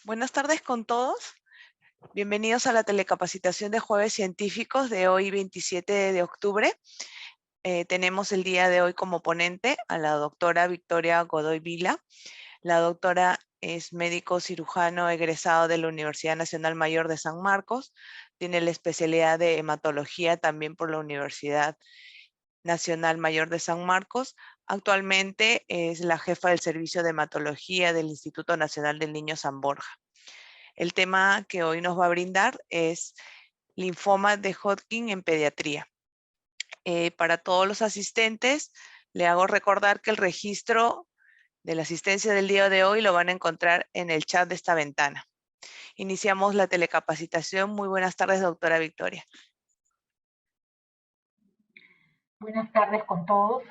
Buenas tardes con todos. Bienvenidos a la telecapacitación de Jueves Científicos de hoy, 27 de octubre. Tenemos el día de hoy como ponente a la doctora Victoria Godoy Vila. La doctora es médico cirujano egresado de la Universidad Nacional Mayor de San Marcos. Tiene la especialidad de hematología también por la Universidad Nacional Mayor de San Marcos. Actualmente es la jefa del servicio de hematología del Instituto Nacional del Niño San Borja. El tema que hoy nos va a brindar es linfoma de Hodgkin en pediatría. Para todos los asistentes, le hago recordar que el registro de la asistencia del día de hoy lo van a encontrar en el chat de esta ventana. Iniciamos la telecapacitación. Muy buenas tardes, doctora Victoria. Buenas tardes con todos.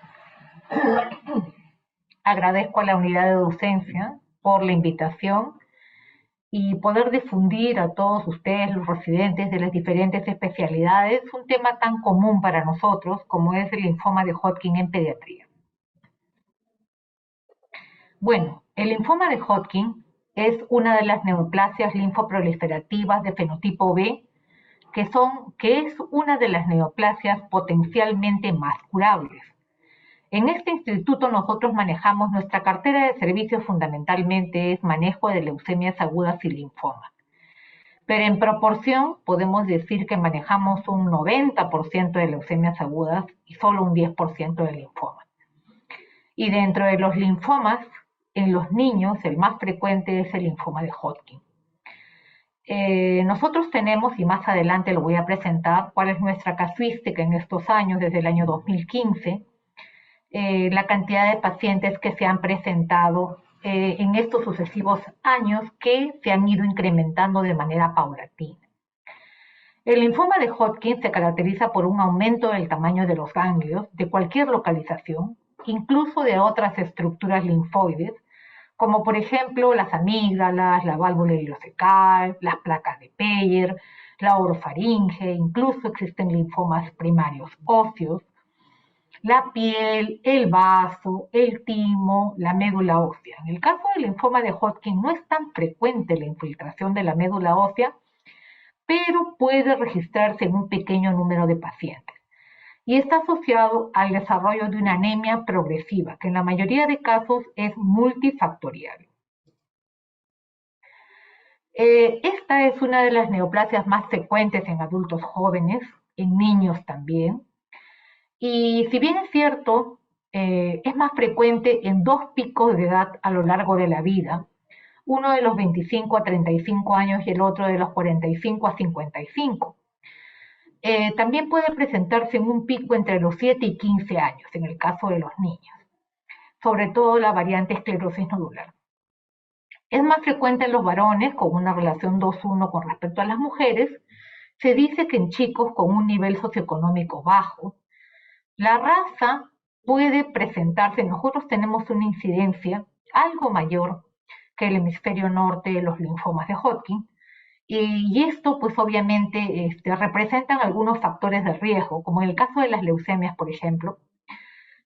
Agradezco a la unidad de docencia por la invitación y poder difundir a todos ustedes, los residentes de las diferentes especialidades, un tema tan común para nosotros como es el linfoma de Hodgkin en pediatría. Bueno, el linfoma de Hodgkin es una de las neoplasias linfoproliferativas de fenotipo B, que es una de las neoplasias potencialmente más curables. En este instituto nosotros manejamos nuestra cartera de servicios, fundamentalmente es manejo de leucemias agudas y linfomas. Pero en proporción podemos decir que manejamos un 90% de leucemias agudas y solo un 10% de linfomas. Y dentro de los linfomas, en los niños el más frecuente es el linfoma de Hodgkin. Nosotros tenemos, y más adelante lo voy a presentar, cuál es nuestra casuística en estos años, desde el año 2015, la cantidad de pacientes que se han presentado en estos sucesivos años que se han ido incrementando de manera paulatina. El linfoma de Hodgkin se caracteriza por un aumento del tamaño de los ganglios de cualquier localización, incluso de otras estructuras linfoides, como por ejemplo las amígdalas, la válvula ileocecal, las placas de Peyer, la orofaringe, incluso existen linfomas primarios óseos, la piel, el vaso, el timo, la médula ósea. En el caso del linfoma de Hodgkin no es tan frecuente la infiltración de la médula ósea, pero puede registrarse en un pequeño número de pacientes. Y está asociado al desarrollo de una anemia progresiva, que en la mayoría de casos es multifactorial. Esta es una de las neoplasias más frecuentes en adultos jóvenes, en niños también. Y si bien es cierto, es más frecuente en dos picos de edad a lo largo de la vida, uno de los 25 a 35 años y el otro de los 45 a 55. También puede presentarse en un pico entre los 7 y 15 años, en el caso de los niños, sobre todo la variante esclerosis nodular. Es más frecuente en los varones, con una relación 2:1 con respecto a las mujeres. Se dice que en chicos con un nivel socioeconómico bajo. La raza puede presentarse, nosotros tenemos una incidencia algo mayor que el hemisferio norte de los linfomas de Hodgkin, y esto pues obviamente representan algunos factores de riesgo, como en el caso de las leucemias, por ejemplo.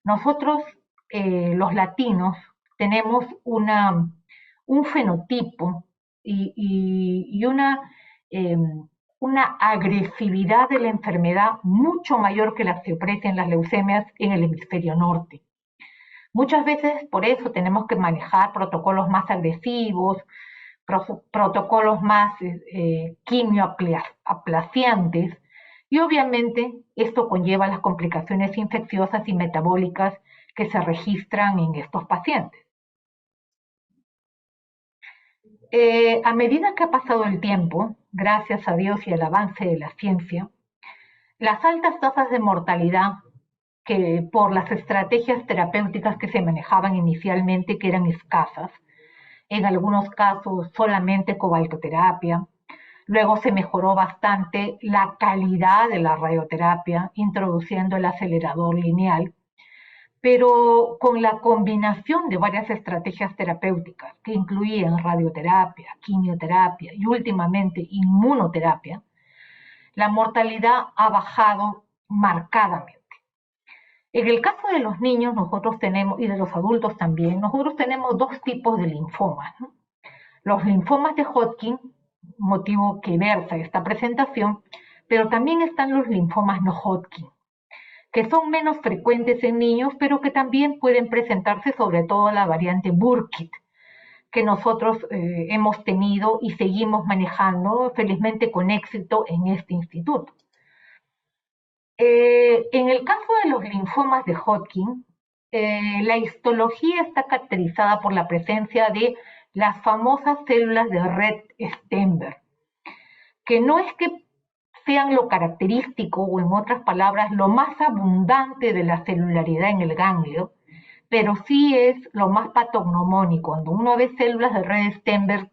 Nosotros, los latinos, tenemos un fenotipo y eh, una agresividad de la enfermedad mucho mayor que la que ofrecen las leucemias en el hemisferio norte. Muchas veces por eso tenemos que manejar protocolos más agresivos, protocolos más quimioaplaciantes, y obviamente esto conlleva las complicaciones infecciosas y metabólicas que se registran en estos pacientes. A medida que ha pasado el tiempo, gracias a Dios y al avance de la ciencia, las altas tasas de mortalidad que por las estrategias terapéuticas que se manejaban inicialmente, que eran escasas, en algunos casos solamente cobaltoterapia, luego se mejoró bastante la calidad de la radioterapia, introduciendo el acelerador lineal, pero con la combinación de varias estrategias terapéuticas que incluían radioterapia, quimioterapia y últimamente inmunoterapia, la mortalidad ha bajado marcadamente. En el caso de los niños nosotros tenemos, y de los adultos también, nosotros tenemos dos tipos de linfomas, ¿no? Los linfomas de Hodgkin, motivo que versa esta presentación, pero también están los linfomas no Hodgkin, que son menos frecuentes en niños, pero que también pueden presentarse sobre todo la variante Burkitt, que nosotros hemos tenido y seguimos manejando felizmente con éxito en este instituto. En el caso de los linfomas de Hodgkin, la histología está caracterizada por la presencia de las famosas células de Rett-Steinberg, que no es que sean lo característico o en otras palabras lo más abundante de la celularidad en el ganglio, pero sí es lo más patognomónico. Cuando uno ve células de Rett-Steinberg,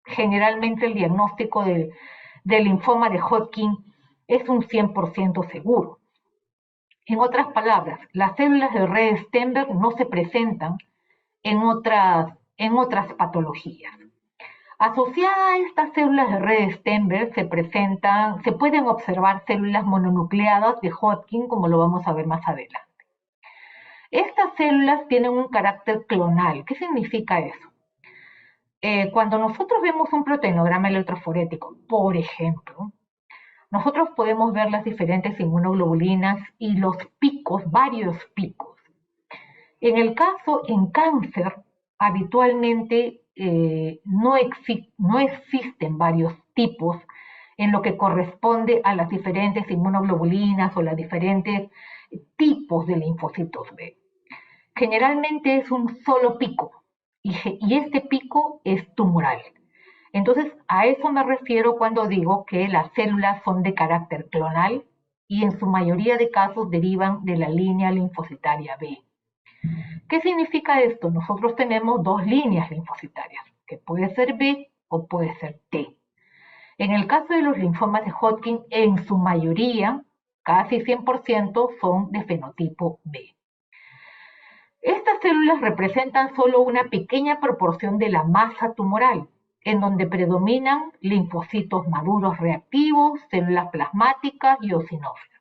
generalmente el diagnóstico del linfoma de Hodgkin es un 100% seguro. En otras palabras, las células de Rett-Steinberg no se presentan en otras patologías. Asociada a estas células de Rett-Steinberg se pueden observar células mononucleadas de Hodgkin, como lo vamos a ver más adelante. Estas células tienen un carácter clonal. ¿Qué significa eso? Cuando nosotros vemos un proteinograma electroforético, por ejemplo, nosotros podemos ver las diferentes inmunoglobulinas y los picos, varios picos. En cáncer, habitualmente no existen varios tipos en lo que corresponde a las diferentes inmunoglobulinas o los diferentes tipos de linfocitos B. Generalmente es un solo pico y este pico es tumoral. Entonces, a eso me refiero cuando digo que las células son de carácter clonal y en su mayoría de casos derivan de la línea linfocitaria B. ¿Qué significa esto? Nosotros tenemos dos líneas linfocitarias, que puede ser B o puede ser T. En el caso de los linfomas de Hodgkin, en su mayoría, casi 100%, son de fenotipo B. Estas células representan solo una pequeña proporción de la masa tumoral, en donde predominan linfocitos maduros reactivos, células plasmáticas y eosinófilos.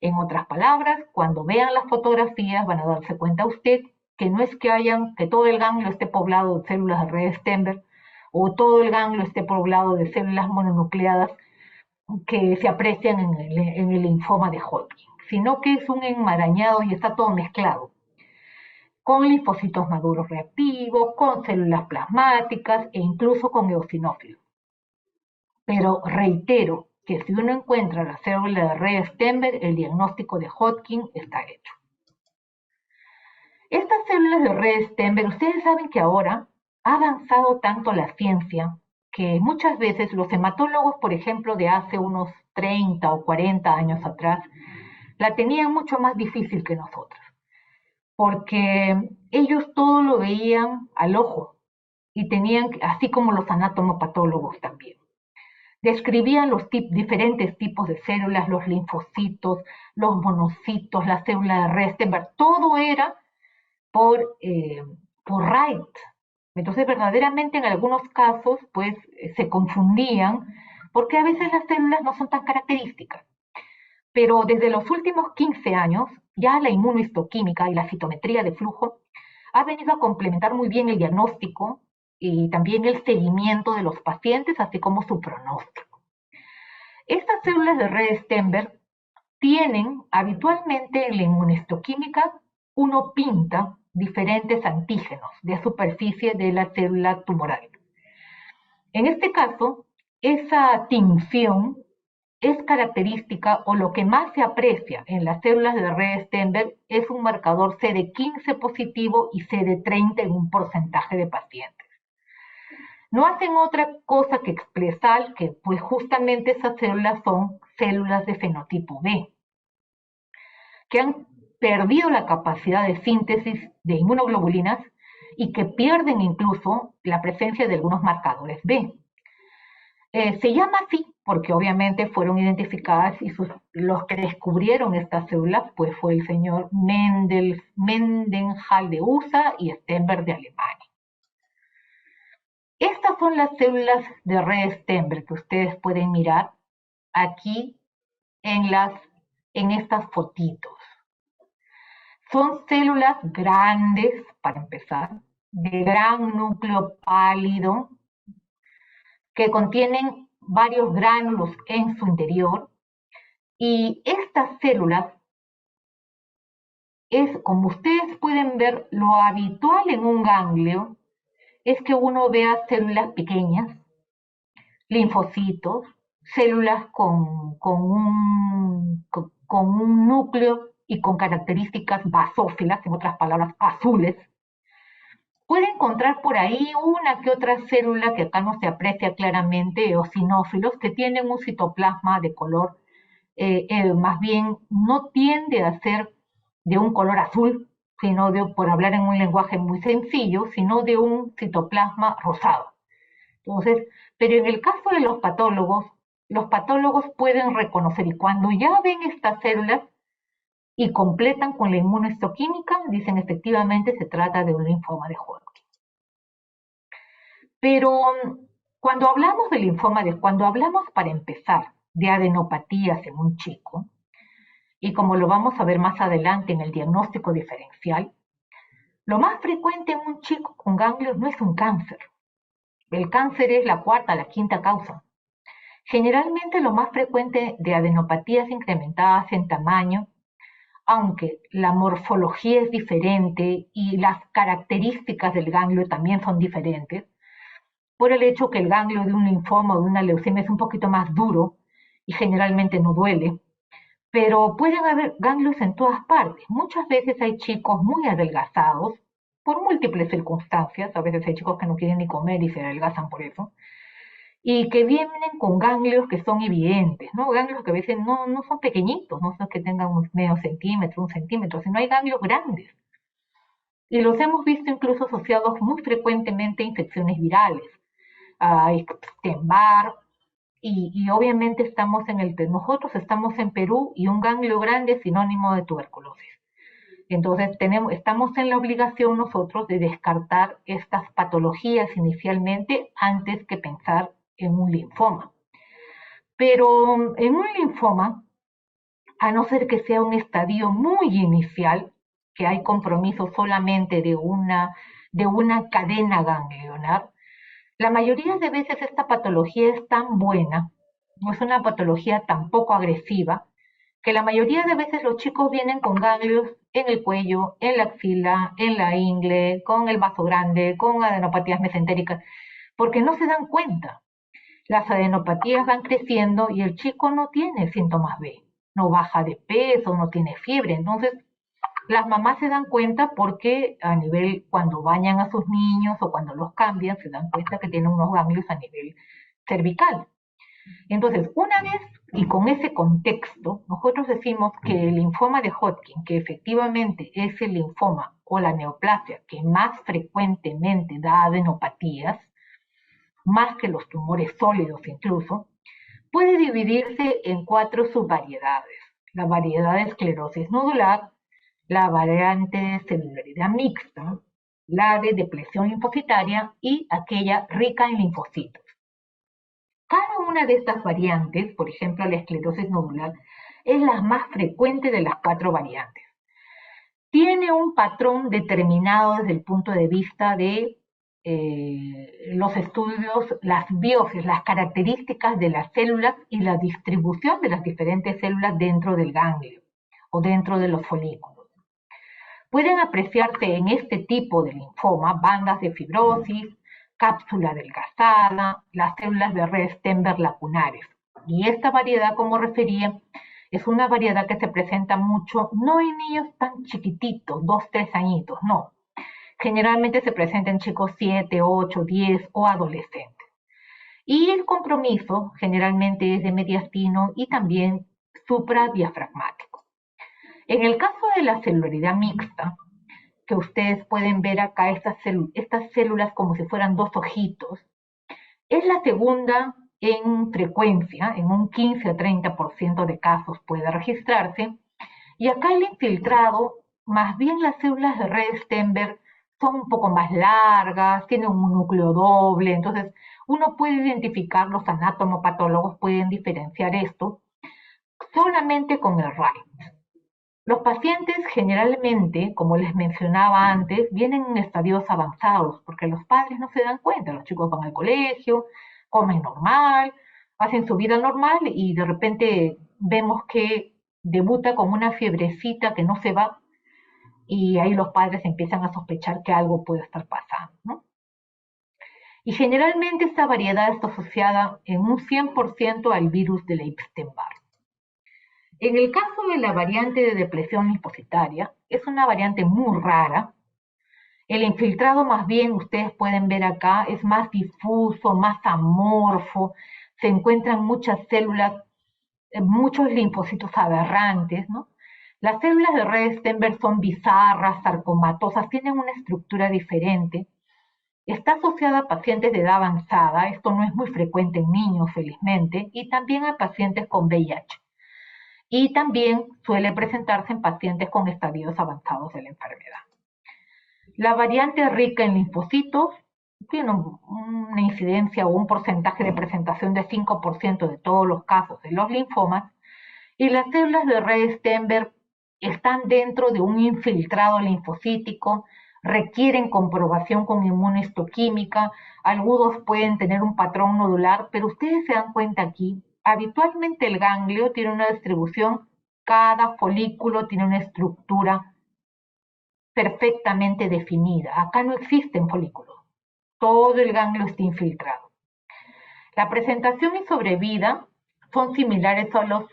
En otras palabras, cuando vean las fotografías van a darse cuenta usted que no es que todo el ganglio esté poblado de células de Rett-Steinberg o todo el ganglio esté poblado de células mononucleadas que se aprecian en el linfoma de Hodgkin, sino que es un enmarañado y está todo mezclado, con linfocitos maduros reactivos, con células plasmáticas e incluso con eosinófilos. Pero reitero que si uno encuentra la célula de Rett-Steinberg, el diagnóstico de Hodgkin está hecho. Estas células de Rett-Steinberg, ustedes saben que ahora ha avanzado tanto la ciencia que muchas veces los hematólogos, por ejemplo, de hace unos 30 o 40 años atrás, la tenían mucho más difícil que nosotros, porque ellos todo lo veían al ojo y tenían, así como los anatomopatólogos también. Describían los diferentes tipos de células, los linfocitos, los monocitos, la célula de Rett-Steinberg, todo era por Wright. Entonces, verdaderamente en algunos casos, pues, se confundían, porque a veces las células no son tan características. Pero desde los últimos 15 años, ya la inmunohistoquímica y la citometría de flujo ha venido a complementar muy bien el diagnóstico y también el seguimiento de los pacientes, así como su pronóstico. Estas células de Rett-Steinberg tienen habitualmente en la inmunohistoquímica, uno pinta diferentes antígenos de superficie de la célula tumoral. En este caso, esa tinción es característica o lo que más se aprecia en las células de Rett-Steinberg es un marcador CD15 positivo y CD30 en un porcentaje de pacientes. No hacen otra cosa que expresar que pues justamente esas células son células de fenotipo B, que han perdido la capacidad de síntesis de inmunoglobulinas y que pierden incluso la presencia de algunos marcadores B. Se llama así porque obviamente fueron identificadas y los que descubrieron estas células pues fue el señor Mendenhall de USA y Steinberg de Alemania. Estas son las células de Rett-Steinberg que ustedes pueden mirar aquí en estas fotitos. Son células grandes, para empezar, de gran núcleo pálido que contienen varios gránulos en su interior y estas células es, como ustedes pueden ver, lo habitual en un ganglio es que uno vea células pequeñas, linfocitos, células con un núcleo y con características basófilas, en otras palabras, azules. Puede encontrar por ahí una que otra célula que acá no se aprecia claramente, eosinófilos, que tienen un citoplasma de color, más bien no tiende a ser de un color azul, sino de, por hablar en un lenguaje muy sencillo, sino de un citoplasma rosado. Entonces, pero en el caso de los patólogos pueden reconocer y cuando ya ven estas células y completan con la inmunohistoquímica, dicen efectivamente se trata de un linfoma de Hodgkin. Pero cuando hablamos de cuando hablamos para empezar de adenopatías en un chico, y como lo vamos a ver más adelante en el diagnóstico diferencial, lo más frecuente en un chico con ganglios no es un cáncer. El cáncer es la cuarta, la quinta causa. Generalmente lo más frecuente de adenopatías incrementadas en tamaño, aunque la morfología es diferente y las características del ganglio también son diferentes, por el hecho que el ganglio de un linfoma o de una leucemia es un poquito más duro y generalmente no duele, pero pueden haber ganglios en todas partes. Muchas veces hay chicos muy adelgazados por múltiples circunstancias, a veces hay chicos que no quieren ni comer y se adelgazan por eso, y que vienen con ganglios que son evidentes, ¿no? Ganglios que a veces no son pequeñitos, no son que tengan un medio centímetro, un centímetro, sino hay ganglios grandes. Y los hemos visto incluso asociados muy frecuentemente a infecciones virales, a Epstein-Barr, y obviamente nosotros estamos en Perú y un ganglio grande es sinónimo de tuberculosis. Entonces estamos en la obligación nosotros de descartar estas patologías inicialmente antes que pensar en un linfoma. Pero en un linfoma, a no ser que sea un estadio muy inicial, que hay compromiso solamente de una cadena ganglionar, la mayoría de veces esta patología es tan buena, no es una patología tan poco agresiva, que la mayoría de veces los chicos vienen con ganglios en el cuello, en la axila, en la ingle, con el vaso grande, con adenopatías mesentéricas, porque no se dan cuenta. Las adenopatías van creciendo y el chico no tiene síntomas B, no baja de peso, no tiene fiebre. Entonces, las mamás se dan cuenta porque a nivel, cuando bañan a sus niños o cuando los cambian, se dan cuenta que tienen unos ganglios a nivel cervical. Entonces, una vez y con ese contexto, nosotros decimos que el linfoma de Hodgkin, que efectivamente es el linfoma o la neoplasia que más frecuentemente da adenopatías, más que los tumores sólidos incluso, puede dividirse en 4 subvariedades. La variedad de esclerosis nodular, la variante de celularidad mixta, la de depresión linfocitaria y aquella rica en linfocitos. Cada una de estas variantes, por ejemplo la esclerosis nodular, es la más frecuente de las 4 variantes. Tiene un patrón determinado desde el punto de vista de los estudios, las biopsias, las características de las células y la distribución de las diferentes células dentro del ganglio o dentro de los folículos. Pueden apreciarse en este tipo de linfoma bandas de fibrosis, cápsula adelgazada, las células de Rey-Steenberg lacunares. Y esta variedad, como refería, es una variedad que se presenta mucho, no en niños tan chiquititos, 2, 3 añitos, no. Generalmente se presenta en chicos 7, 8, 10 o adolescentes. Y el compromiso generalmente es de mediastino y también supradiafragmático. En el caso de la celularidad mixta, que ustedes pueden ver acá estas células como si fueran 2 ojitos, es la segunda en frecuencia, en un 15 a 30% de casos puede registrarse, y acá el infiltrado, más bien las células de Rey-Steenberg son un poco más largas, tienen un núcleo doble, entonces uno puede identificar, los anatomopatólogos pueden diferenciar esto solamente con el RAI. Los pacientes generalmente, como les mencionaba antes, vienen en estadios avanzados porque los padres no se dan cuenta. Los chicos van al colegio, comen normal, hacen su vida normal y de repente vemos que debuta con una fiebrecita que no se va y ahí los padres empiezan a sospechar que algo puede estar pasando, ¿no? Y generalmente esta variedad está asociada en un 100% al virus de la Epstein-Barr. En el caso de la variante de depresión linfocitaria, es una variante muy rara. El infiltrado, más bien, ustedes pueden ver acá, es más difuso, más amorfo, se encuentran muchas células, muchos linfocitos aberrantes, ¿no? Las células de Redi-Steinberg son bizarras, sarcomatosas, tienen una estructura diferente. Está asociada a pacientes de edad avanzada, esto no es muy frecuente en niños, felizmente, y también a pacientes con VIH. Y también suele presentarse en pacientes con estadios avanzados de la enfermedad. La variante rica en linfocitos tiene una incidencia o un porcentaje de presentación de 5% de todos los casos de los linfomas, y las células de Redi-Steinberg están dentro de un infiltrado linfocítico, requieren comprobación con inmunohistoquímica, algunos pueden tener un patrón nodular, pero ustedes se dan cuenta aquí, habitualmente el ganglio tiene una distribución, cada folículo tiene una estructura perfectamente definida. Acá no existen folículos, todo el ganglio está infiltrado. La presentación y sobrevida son similares a los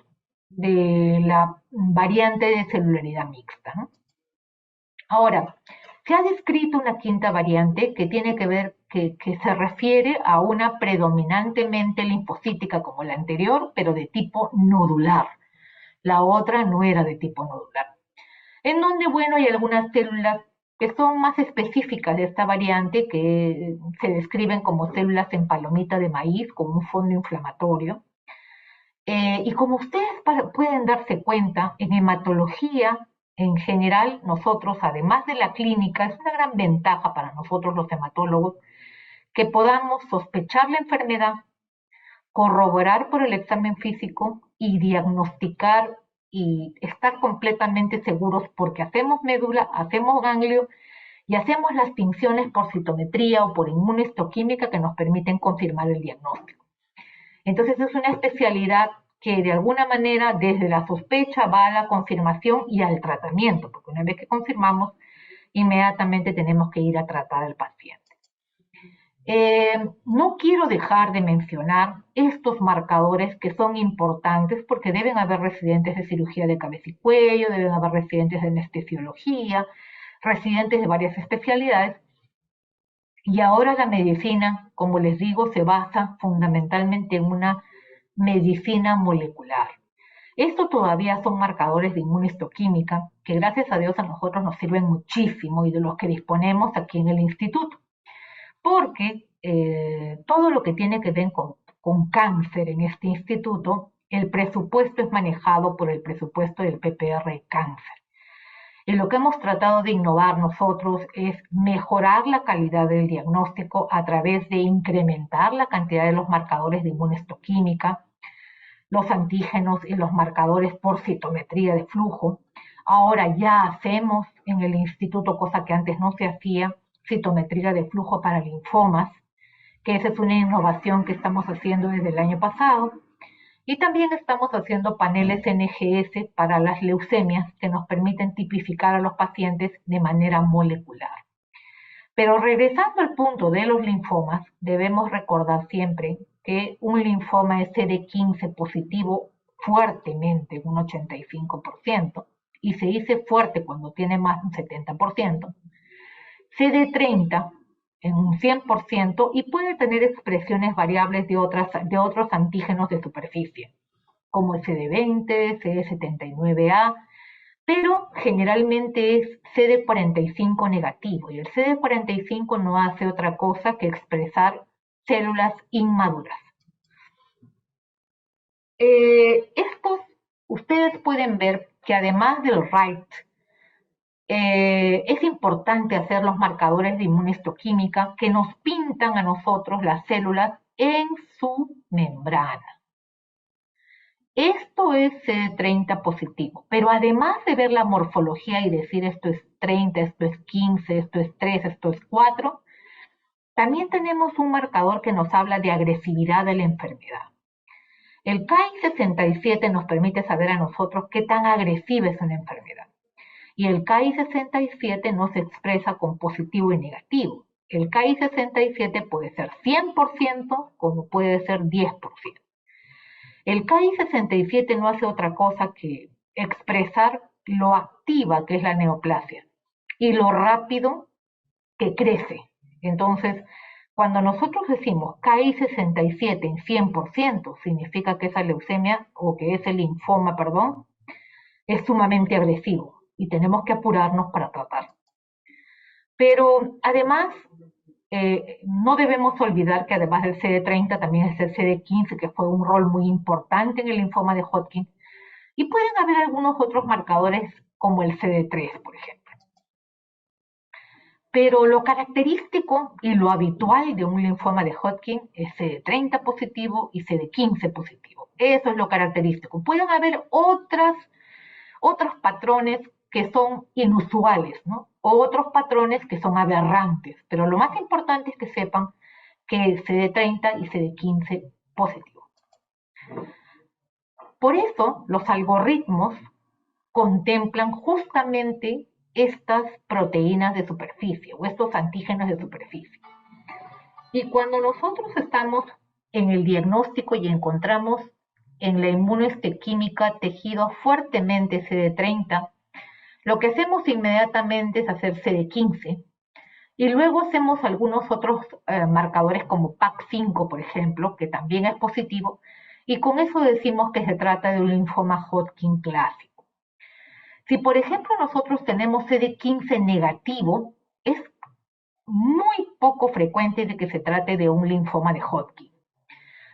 de la variante de celularidad mixta, ¿no? Ahora, se ha descrito una quinta variante que tiene que ver, que se refiere a una predominantemente linfocítica como la anterior, pero de tipo nodular. La otra no era de tipo nodular. En donde, bueno, hay algunas células que son más específicas de esta variante, que se describen como células en palomita de maíz con un fondo inflamatorio. Y como ustedes pueden darse cuenta, en hematología en general, nosotros, además de la clínica, es una gran ventaja para nosotros los hematólogos que podamos sospechar la enfermedad, corroborar por el examen físico y diagnosticar y estar completamente seguros porque hacemos médula, hacemos ganglio y hacemos las tinciones por citometría o por inmunohistoquímica que nos permiten confirmar el diagnóstico. Entonces es una especialidad que de alguna manera desde la sospecha va a la confirmación y al tratamiento, porque una vez que confirmamos, inmediatamente tenemos que ir a tratar al paciente. No quiero dejar de mencionar estos marcadores que son importantes porque deben haber residentes de cirugía de cabeza y cuello, deben haber residentes de anestesiología, residentes de varias especialidades. Y ahora la medicina, como les digo, se basa fundamentalmente en una medicina molecular. Esto todavía son marcadores de inmunohistoquímica que gracias a Dios a nosotros nos sirven muchísimo y de los que disponemos aquí en el instituto. Porque todo lo que tiene que ver con cáncer en este instituto, el presupuesto es manejado por el presupuesto del PPR Cáncer. Y lo que hemos tratado de innovar nosotros es mejorar la calidad del diagnóstico a través de incrementar la cantidad de los marcadores de inmunohistoquímica, los antígenos y los marcadores por citometría de flujo. Ahora ya hacemos en el instituto, cosa que antes no se hacía, citometría de flujo para linfomas, que esa es una innovación que estamos haciendo desde el año pasado. Y también estamos haciendo paneles NGS para las leucemias que nos permiten tipificar a los pacientes de manera molecular. Pero regresando al punto de los linfomas, debemos recordar siempre que un linfoma es CD15 positivo fuertemente, un 85%, y se dice fuerte cuando tiene más de un 70%, CD30 en un 100% y puede tener expresiones variables de otros antígenos de superficie, como el CD20, CD79A, pero generalmente es CD45 negativo y el CD45 no hace otra cosa que expresar células inmaduras. Ustedes pueden ver que además del RIGHT, es importante hacer los marcadores de inmunohistoquímica que nos pintan a nosotros las células en su membrana. Esto es CD30 positivo, pero además de ver la morfología y decir esto es 30, esto es 15, esto es 3, esto es 4, también tenemos un marcador que nos habla de agresividad de la enfermedad. El KI67 nos permite saber a nosotros qué tan agresiva es una enfermedad. Y el KI67 no se expresa con positivo y negativo. El KI67 puede ser 100% como puede ser 10%. El KI67 no hace otra cosa que expresar lo activa que es la neoplasia y lo rápido que crece. Entonces, cuando nosotros decimos KI67 en 100%, significa que esa leucemia o que ese linfoma, perdón, es sumamente agresivo y tenemos que apurarnos para tratarlo. Pero además, no debemos olvidar que además del CD30 también es el CD15, que fue un rol muy importante en el linfoma de Hodgkin. Y pueden haber algunos otros marcadores como el CD3, por ejemplo. Pero lo característico y lo habitual de un linfoma de Hodgkin es CD30 positivo y CD15 positivo. Eso es lo característico. Pueden haber otros patrones que son inusuales, ¿no? O otros patrones que son aberrantes, pero lo más importante es que sepan que es CD30 y CD15 positivo. Por eso los algoritmos contemplan justamente estas proteínas de superficie o estos antígenos de superficie. Y cuando nosotros estamos en el diagnóstico y encontramos en la inmunohistoquímica tejido fuertemente CD30, lo que hacemos inmediatamente es hacer CD15 y luego hacemos algunos otros marcadores como PAC5, por ejemplo, que también es positivo, y con eso decimos que se trata de un linfoma Hodgkin clásico. Si, por ejemplo, nosotros tenemos CD15 negativo, es muy poco frecuente de que se trate de un linfoma de Hodgkin.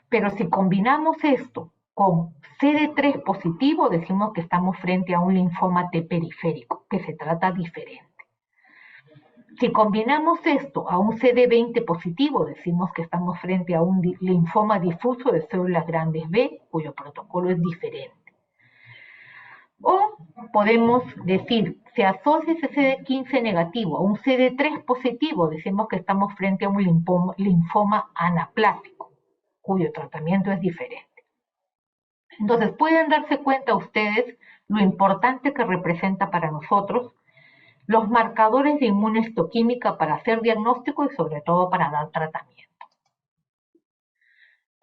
Pero si combinamos esto con CD3 positivo, decimos que estamos frente a un linfoma T periférico, que se trata diferente. Si combinamos esto a un CD20 positivo, decimos que estamos frente a un linfoma difuso de células grandes B, cuyo protocolo es diferente. O podemos decir, se asocia ese CD15 negativo a un CD3 positivo, decimos que estamos frente a un linfoma anaplásico, cuyo tratamiento es diferente. Entonces, pueden darse cuenta ustedes lo importante que representa para nosotros los marcadores de inmunohistoquímica para hacer diagnóstico y sobre todo para dar tratamiento.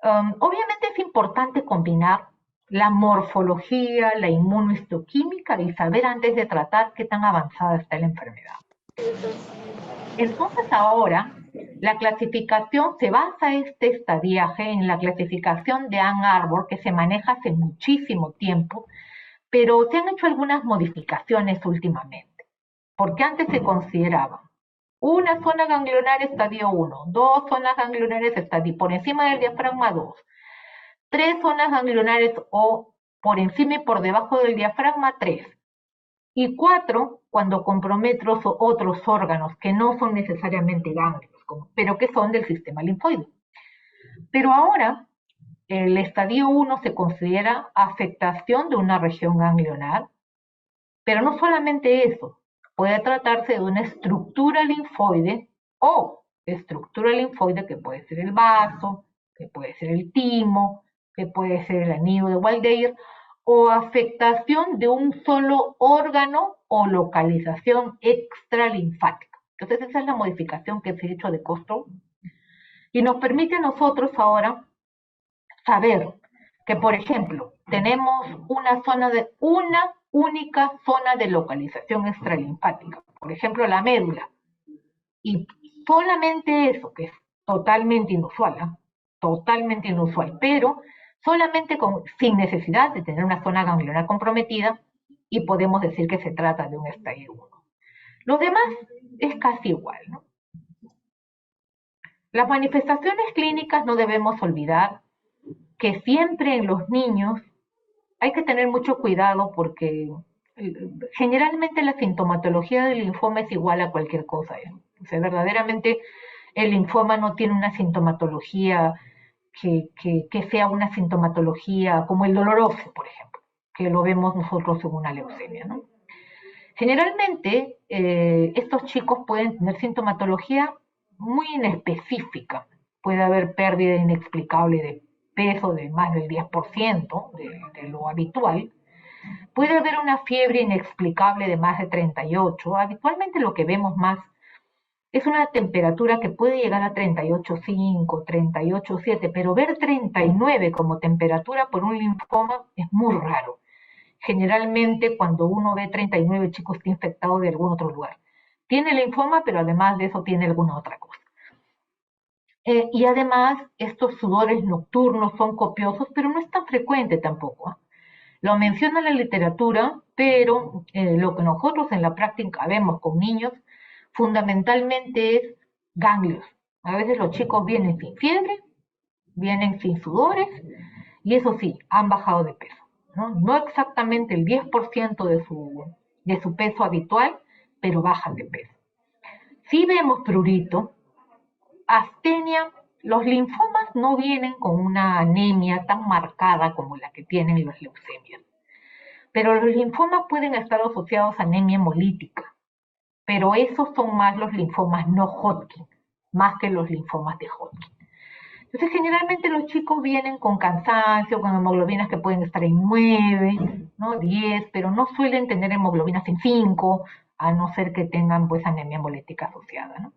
Obviamente es importante combinar la morfología, la inmunohistoquímica y saber antes de tratar qué tan avanzada está la enfermedad. Entonces ahora la clasificación se basa este estadiaje en la clasificación de Ann Arbor que se maneja hace muchísimo tiempo, pero se han hecho algunas modificaciones últimamente, porque antes se consideraba una zona ganglionar estadio 1, dos zonas ganglionares estadio por encima del diafragma 2, tres zonas ganglionares o por encima y por debajo del diafragma 3, y 4 cuando compromete otros órganos que no son necesariamente ganglios, pero que son del sistema linfoide. Pero ahora el estadio 1 se considera afectación de una región ganglionar, pero no solamente eso, puede tratarse de una estructura linfoide o estructura linfoide que puede ser el vaso, que puede ser el timo, que puede ser el anillo de Waldeyer, o afectación de un solo órgano o localización extralinfática. Entonces esa es la modificación que se ha hecho de Costro y nos permite a nosotros ahora saber que, por ejemplo, tenemos una única zona de localización extralinfática, por ejemplo, la médula, y solamente eso, que es totalmente inusual, totalmente inusual, pero solamente sin necesidad de tener una zona ganglionar comprometida, y podemos decir que se trata de un estadio 1. Lo demás es casi igual, ¿no? Las manifestaciones clínicas no debemos olvidar que siempre en los niños hay que tener mucho cuidado porque generalmente la sintomatología del linfoma es igual a cualquier cosa. O sea, verdaderamente el linfoma no tiene una sintomatología que sea una sintomatología como el dolor óseo, por ejemplo, que lo vemos nosotros en una leucemia, ¿no? Generalmente, estos chicos pueden tener sintomatología muy inespecífica. Puede haber pérdida inexplicable de peso de más del 10% de lo habitual. Puede haber una fiebre inexplicable de más de 38. Habitualmente lo que vemos más es una temperatura que puede llegar a 38,5, 38,7, pero ver 39 como temperatura por un linfoma es muy raro. Generalmente cuando uno ve 39 chicos está infectado de algún otro lugar. Tiene linfoma, pero además de eso tiene alguna otra cosa. Y además estos sudores nocturnos son copiosos, pero no es tan frecuente tampoco, ¿eh? Lo menciona la literatura, pero lo que nosotros en la práctica vemos con niños fundamentalmente es ganglios. A veces los chicos vienen sin fiebre, vienen sin sudores, y eso sí, han bajado de peso. No exactamente el 10% de su peso habitual, pero bajan de peso. Si vemos prurito, astenia, los linfomas no vienen con una anemia tan marcada como la que tienen las leucemias. Pero los linfomas pueden estar asociados a anemia hemolítica, pero esos son más los linfomas no Hodgkin, más que los linfomas de Hodgkin. Entonces, generalmente los chicos vienen con cansancio, con hemoglobinas que pueden estar en 9, ¿no? 10, pero no suelen tener hemoglobinas en 5, a no ser que tengan pues anemia hemolítica asociada, ¿no?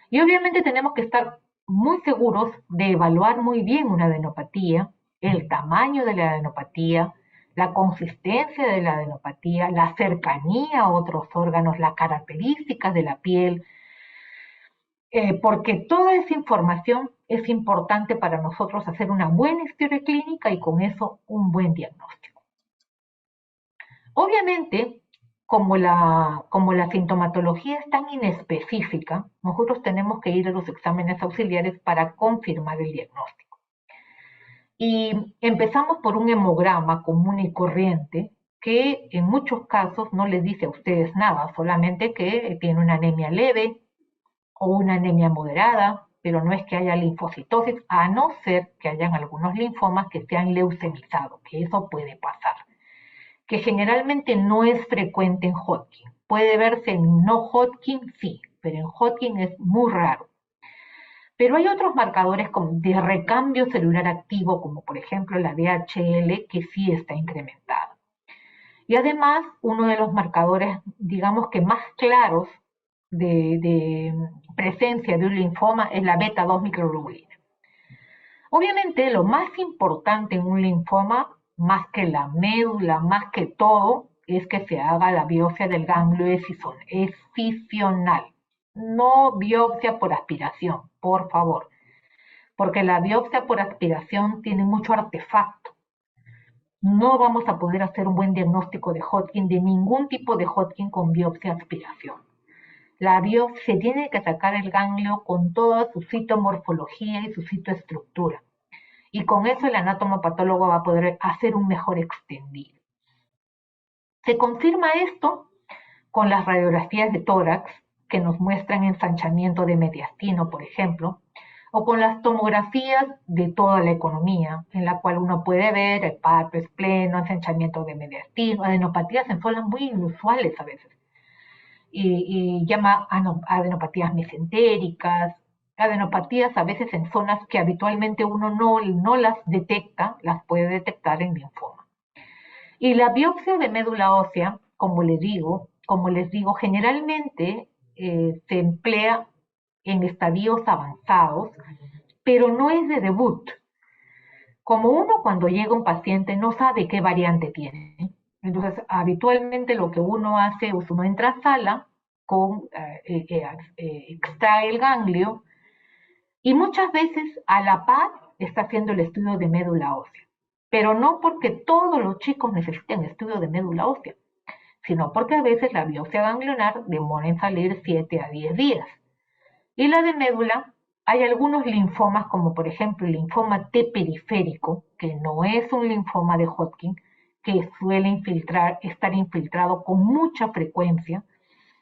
Y obviamente tenemos que estar muy seguros de evaluar muy bien una adenopatía, el tamaño de la adenopatía, la consistencia de la adenopatía, la cercanía a otros órganos, las características de la piel, porque toda esa información es importante para nosotros hacer una buena historia clínica y con eso un buen diagnóstico. Obviamente, como la sintomatología es tan inespecífica, nosotros tenemos que ir a los exámenes auxiliares para confirmar el diagnóstico. Y empezamos por un hemograma común y corriente que en muchos casos no les dice a ustedes nada, solamente que tiene una anemia leve o una anemia moderada, pero no es que haya linfocitosis, a no ser que hayan algunos linfomas que se han leucemizado, que eso puede pasar, que generalmente no es frecuente en Hodgkin. Puede verse en no Hodgkin, sí, pero en Hodgkin es muy raro. Pero hay otros marcadores de recambio celular activo, como por ejemplo la DHL, que sí está incrementada. Y además, uno de los marcadores, digamos que más claros de presencia de un linfoma es la beta-2 microglobulina. Obviamente, lo más importante en un linfoma, más que la médula, más que todo, es que se haga la biopsia del ganglio escisional. No biopsia por aspiración, por favor, porque la biopsia por aspiración tiene mucho artefacto. No vamos a poder hacer un buen diagnóstico de Hodgkin, de ningún tipo de Hodgkin con biopsia aspiración. La biopsia se tiene que sacar el ganglio con toda su citomorfología y su citoestructura. Y con eso el anatomopatólogo va a poder hacer un mejor extendido. Se confirma esto con las radiografías de tórax, que nos muestran ensanchamiento de mediastino, por ejemplo, o con las tomografías de toda la economía, en la cual uno puede ver el parto espleno, ensanchamiento de mediastino, adenopatías en zonas muy inusuales a veces, y llama adenopatías mesentéricas, adenopatías a veces en zonas que habitualmente uno no las detecta, las puede detectar en linfoma. Y la biopsia de médula ósea, como les digo, generalmente se emplea en estadios avanzados, pero no es de debut. Como uno cuando llega un paciente no sabe qué variante tiene, entonces habitualmente lo que uno hace es uno entra a sala, extrae el ganglio y muchas veces a la par está haciendo el estudio de médula ósea. Pero no porque todos los chicos necesiten estudio de médula ósea, sino porque a veces la biopsia ganglionar demora en salir 7 a 10 días. Y la de médula, hay algunos linfomas, como por ejemplo el linfoma T periférico, que no es un linfoma de Hodgkin, que suele estar infiltrado con mucha frecuencia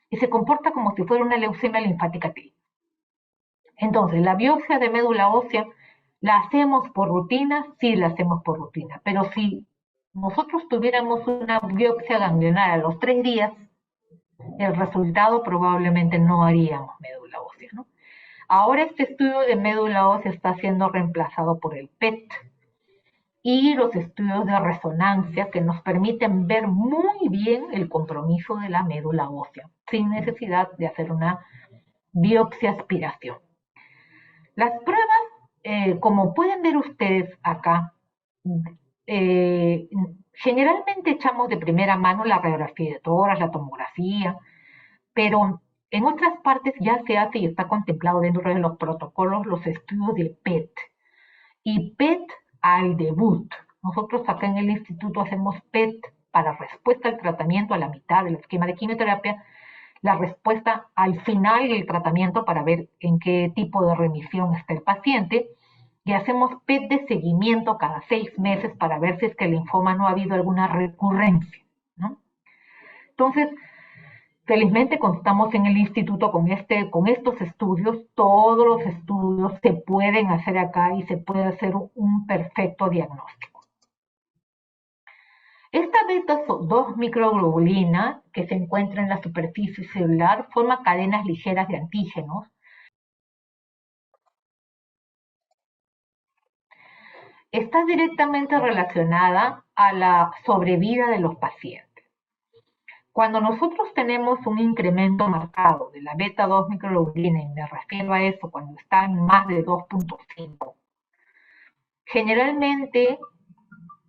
y se comporta como si fuera una leucemia linfática T. Entonces, la biopsia de médula ósea ¿La hacemos por rutina? Sí, la hacemos por rutina. Pero si nosotros tuviéramos una biopsia ganglionar a los 3 días, el resultado probablemente no haríamos médula ósea, ¿no? Ahora este estudio de médula ósea está siendo reemplazado por el PET y los estudios de resonancia que nos permiten ver muy bien el compromiso de la médula ósea, sin necesidad de hacer una biopsia aspiración. Las pruebas, como pueden ver ustedes acá, eh, generalmente echamos de primera mano la radiografía de tórax, la tomografía, pero en otras partes ya se hace y está contemplado dentro de los protocolos los estudios de PET. Y PET al debut. Nosotros acá en el instituto hacemos PET para respuesta al tratamiento a la mitad del esquema de quimioterapia, la respuesta al final del tratamiento para ver en qué tipo de remisión está el paciente, y hacemos PET de seguimiento cada 6 meses para ver si es que el linfoma no ha habido alguna recurrencia, ¿no? Entonces, felizmente contamos en el instituto con estos estudios, todos los estudios se pueden hacer acá y se puede hacer un perfecto diagnóstico. Esta beta 2 microglobulina que se encuentra en la superficie celular forma cadenas ligeras de antígenos. Está directamente relacionada a la sobrevida de los pacientes. Cuando nosotros tenemos un incremento marcado de la beta 2 microglobulina, y me refiero a eso cuando está en más de 2.5, generalmente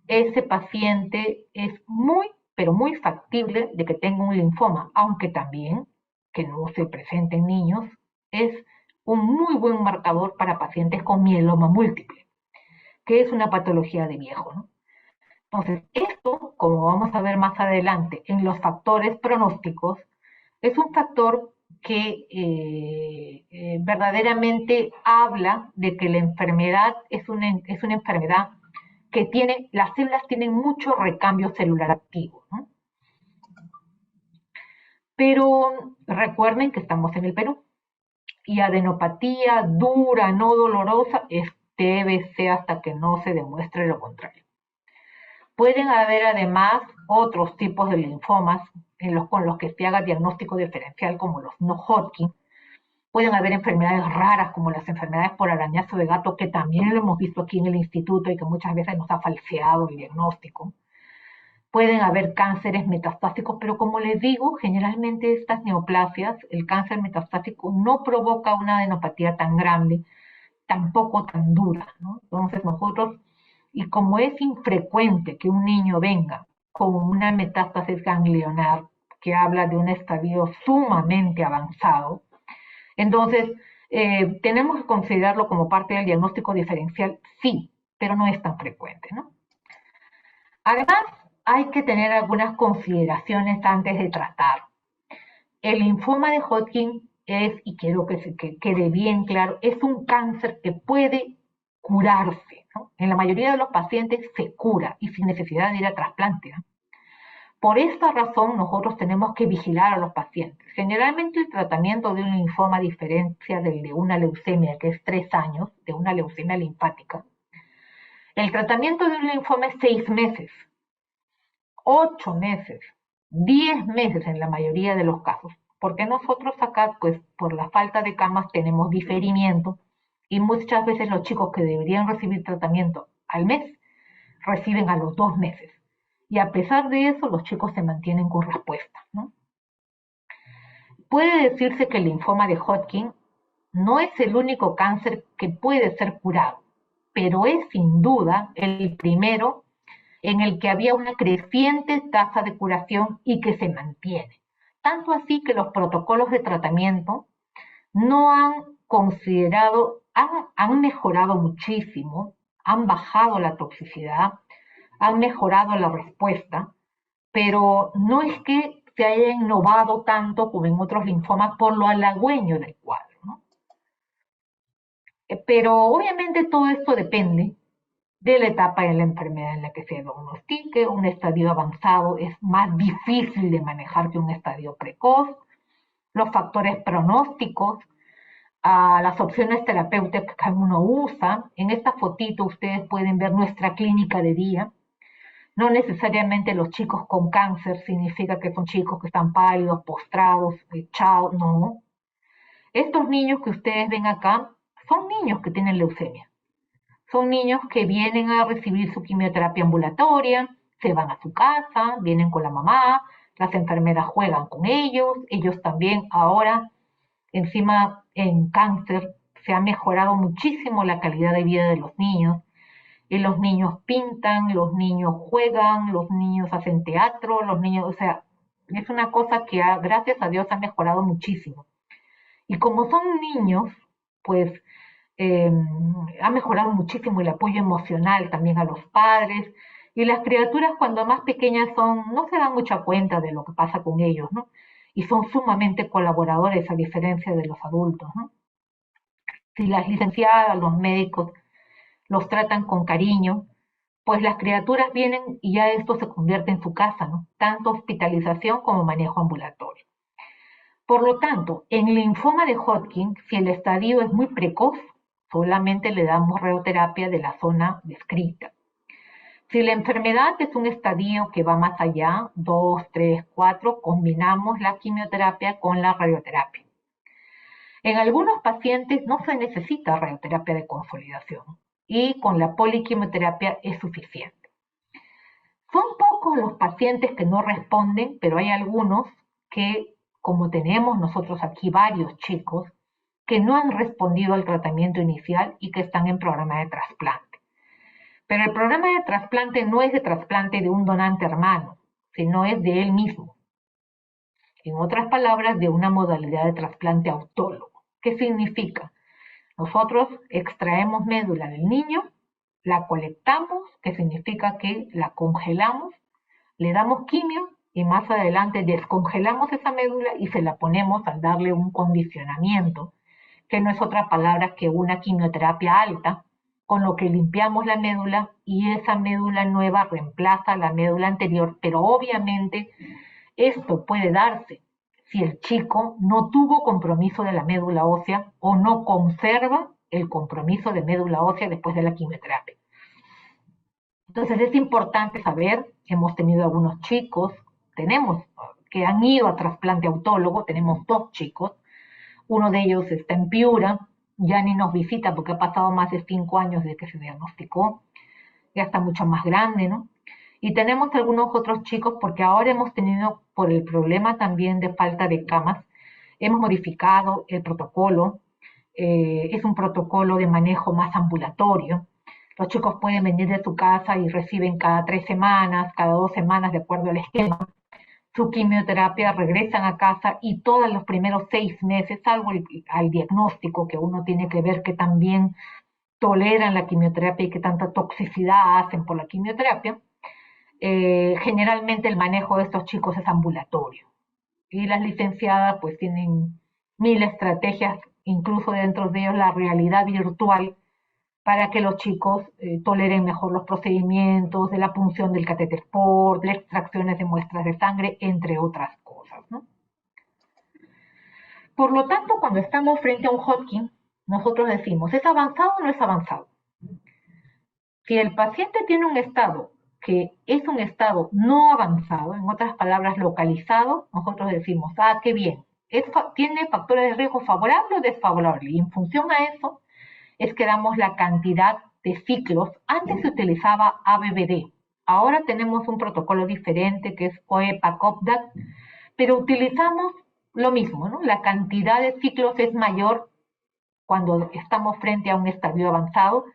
ese paciente es muy, pero muy factible de que tenga un linfoma, aunque también, que no se presente en niños, es un muy buen marcador para pacientes con mieloma múltiple, que es una patología de viejo, ¿no? Entonces, esto, como vamos a ver más adelante en los factores pronósticos, es un factor que verdaderamente habla de que la enfermedad es una enfermedad que las células tienen mucho recambio celular activo, ¿no? Pero recuerden que estamos en el Perú y adenopatía dura, no dolorosa, es TBC hasta que no se demuestre lo contrario. Pueden haber además otros tipos de linfomas con los que se haga diagnóstico diferencial, como los no Hodgkin. Pueden haber enfermedades raras, como las enfermedades por arañazo de gato, que también lo hemos visto aquí en el instituto y que muchas veces nos ha falseado el diagnóstico. Pueden haber cánceres metastáticos, pero como les digo, generalmente estas neoplasias, el cáncer metastático no provoca una adenopatía tan grande, tampoco tan dura, ¿no? Entonces nosotros, y como es infrecuente que un niño venga con una metástasis ganglionar que habla de un estadio sumamente avanzado, entonces tenemos que considerarlo como parte del diagnóstico diferencial, sí, pero no es tan frecuente, ¿no? Además, hay que tener algunas consideraciones antes de tratar. El linfoma de Hodgkin es, y quiero que quede bien claro, es un cáncer que puede curarse, ¿no? En la mayoría de los pacientes se cura y sin necesidad de ir a trasplante, ¿no? Por esta razón, nosotros tenemos que vigilar a los pacientes. Generalmente el tratamiento de un linfoma, a diferencia del de una leucemia, que es 3 años, de una leucemia linfática, el tratamiento de un linfoma es 6 meses, 8 meses, 10 meses en la mayoría de los casos, porque nosotros acá, pues por la falta de camas, tenemos diferimiento y muchas veces los chicos que deberían recibir tratamiento al mes, reciben a los 2 meses. Y a pesar de eso, los chicos se mantienen con respuesta, ¿no? Puede decirse que el linfoma de Hodgkin no es el único cáncer que puede ser curado, pero es sin duda el primero en el que había una creciente tasa de curación y que se mantiene. Tanto así que los protocolos de tratamiento no han considerado, han mejorado muchísimo, han bajado la toxicidad, han mejorado la respuesta, pero no es que se haya innovado tanto como en otros linfomas por lo halagüeño del cuadro, ¿no? Pero obviamente todo esto depende de la etapa de la enfermedad en la que se diagnostique. Un estadio avanzado es más difícil de manejar que un estadio precoz. Los factores pronósticos, a las opciones terapéuticas que uno usa. En esta fotito ustedes pueden ver nuestra clínica de día. No necesariamente los chicos con cáncer significa que son chicos que están pálidos, postrados, echados, no. Estos niños que ustedes ven acá son niños que tienen leucemia. Son niños que vienen a recibir su quimioterapia ambulatoria, se van a su casa, vienen con la mamá, las enfermeras juegan con ellos también ahora, encima en cáncer, se ha mejorado muchísimo la calidad de vida de los niños. Y los niños pintan, los niños juegan, los niños hacen teatro, los niños, o sea, es una cosa que gracias a Dios ha mejorado muchísimo. Y como son niños, pues eh, ha mejorado muchísimo el apoyo emocional también a los padres. Y las criaturas cuando más pequeñas son, no se dan mucha cuenta de lo que pasa con ellos, ¿no? Y son sumamente colaboradores a diferencia de los adultos, ¿no? Si las licenciadas, los médicos los tratan con cariño, pues las criaturas vienen y ya esto se convierte en su casa, ¿no? Tanto hospitalización como manejo ambulatorio. Por lo tanto, en linfoma de Hodgkin, si el estadio es muy precoz, solamente le damos radioterapia de la zona descrita. Si la enfermedad es un estadio que va más allá, 2, 3, 4, combinamos la quimioterapia con la radioterapia. En algunos pacientes no se necesita radioterapia de consolidación y con la poliquimioterapia es suficiente. Son pocos los pacientes que no responden, pero hay algunos que, como tenemos nosotros aquí varios chicos, que no han respondido al tratamiento inicial y que están en programa de trasplante. Pero el programa de trasplante no es de trasplante de un donante hermano, sino es de él mismo. En otras palabras, de una modalidad de trasplante autólogo. ¿Qué significa? Nosotros extraemos médula del niño, la colectamos, que significa que la congelamos, le damos quimio y más adelante descongelamos esa médula y se la ponemos al darle un condicionamiento, que no es otra palabra que una quimioterapia alta, con lo que limpiamos la médula y esa médula nueva reemplaza la médula anterior, pero obviamente esto puede darse si el chico no tuvo compromiso de la médula ósea o no conserva el compromiso de médula ósea después de la quimioterapia. Entonces es importante saber, hemos tenido algunos chicos, tenemos que han ido a trasplante autólogo, tenemos 2 chicos, uno de ellos está en Piura, ya ni nos visita porque ha pasado más de 5 años desde que se diagnosticó, ya está mucho más grande, ¿no? Y tenemos algunos otros chicos porque ahora hemos tenido, por el problema también de falta de camas, hemos modificado el protocolo, es un protocolo de manejo más ambulatorio. Los chicos pueden venir de su casa y reciben cada 3 semanas, cada 2 semanas, de acuerdo al esquema, su quimioterapia, regresan a casa y todos los primeros 6 meses, salvo al diagnóstico, que uno tiene que ver que también toleran la quimioterapia y qué tanta toxicidad hacen por la quimioterapia, generalmente el manejo de estos chicos es ambulatorio. Y las licenciadas pues tienen 1000 estrategias, incluso dentro de ellos la realidad virtual, para que los chicos toleren mejor los procedimientos de la punción del catéter POR, de extracciones de muestras de sangre, entre otras cosas, ¿no? Por lo tanto, cuando estamos frente a un Hodgkin, nosotros decimos, ¿es avanzado o no es avanzado? Si el paciente tiene un estado que es un estado no avanzado, en otras palabras localizado, nosotros decimos, ah, qué bien, tiene factores de riesgo favorable o desfavorable, y en función a eso es que damos la cantidad de ciclos. Antes se utilizaba ABVD, ahora tenemos un protocolo diferente que es OEPA-COPDAT, pero utilizamos lo mismo, ¿no? La cantidad de ciclos es mayor cuando estamos frente a un estadio avanzado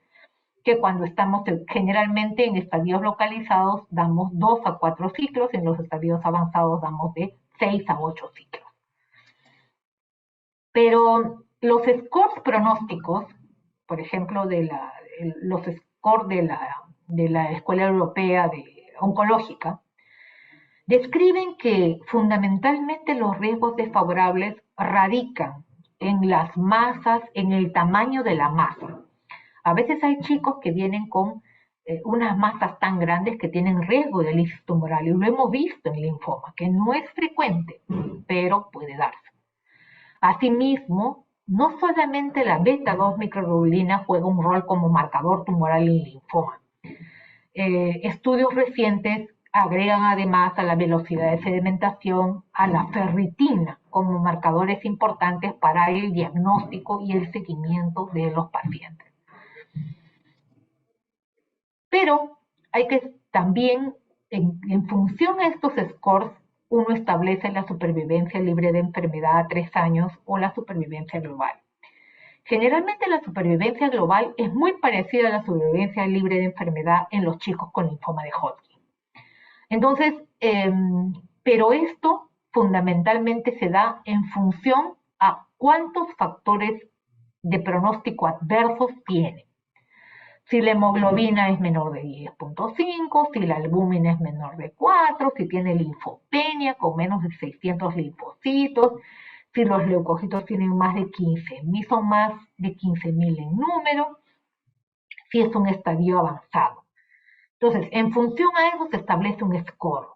que cuando estamos generalmente en estadios localizados damos 2 a 4 ciclos, en los estadios avanzados damos de 6 a 8 ciclos. Pero los scores pronósticos, por ejemplo, los scores de la Escuela Europea Oncológica, describen que fundamentalmente los riesgos desfavorables radican en las masas, en el tamaño de la masa. A veces hay chicos que vienen con unas masas tan grandes que tienen riesgo de lisis tumoral, y lo hemos visto en linfoma, que no es frecuente, pero puede darse. Asimismo, no solamente la beta-2 microglobulina juega un rol como marcador tumoral en linfoma. Estudios recientes agregan además a la velocidad de sedimentación a la ferritina como marcadores importantes para el diagnóstico y el seguimiento de los pacientes. Pero hay que también, en función a estos scores, uno establece la supervivencia libre de enfermedad a 3 años o la supervivencia global. Generalmente la supervivencia global es muy parecida a la supervivencia libre de enfermedad en los chicos con linfoma de Hodgkin. Entonces, pero esto fundamentalmente se da en función a cuántos factores de pronóstico adversos tiene. Si la hemoglobina es menor de 10.5, si la albúmina es menor de 4, si tiene linfopenia con menos de 600 linfocitos, si los leucocitos tienen más de 15.000, son más de 15.000 en número, si es un estadio avanzado. Entonces, en función a eso se establece un score.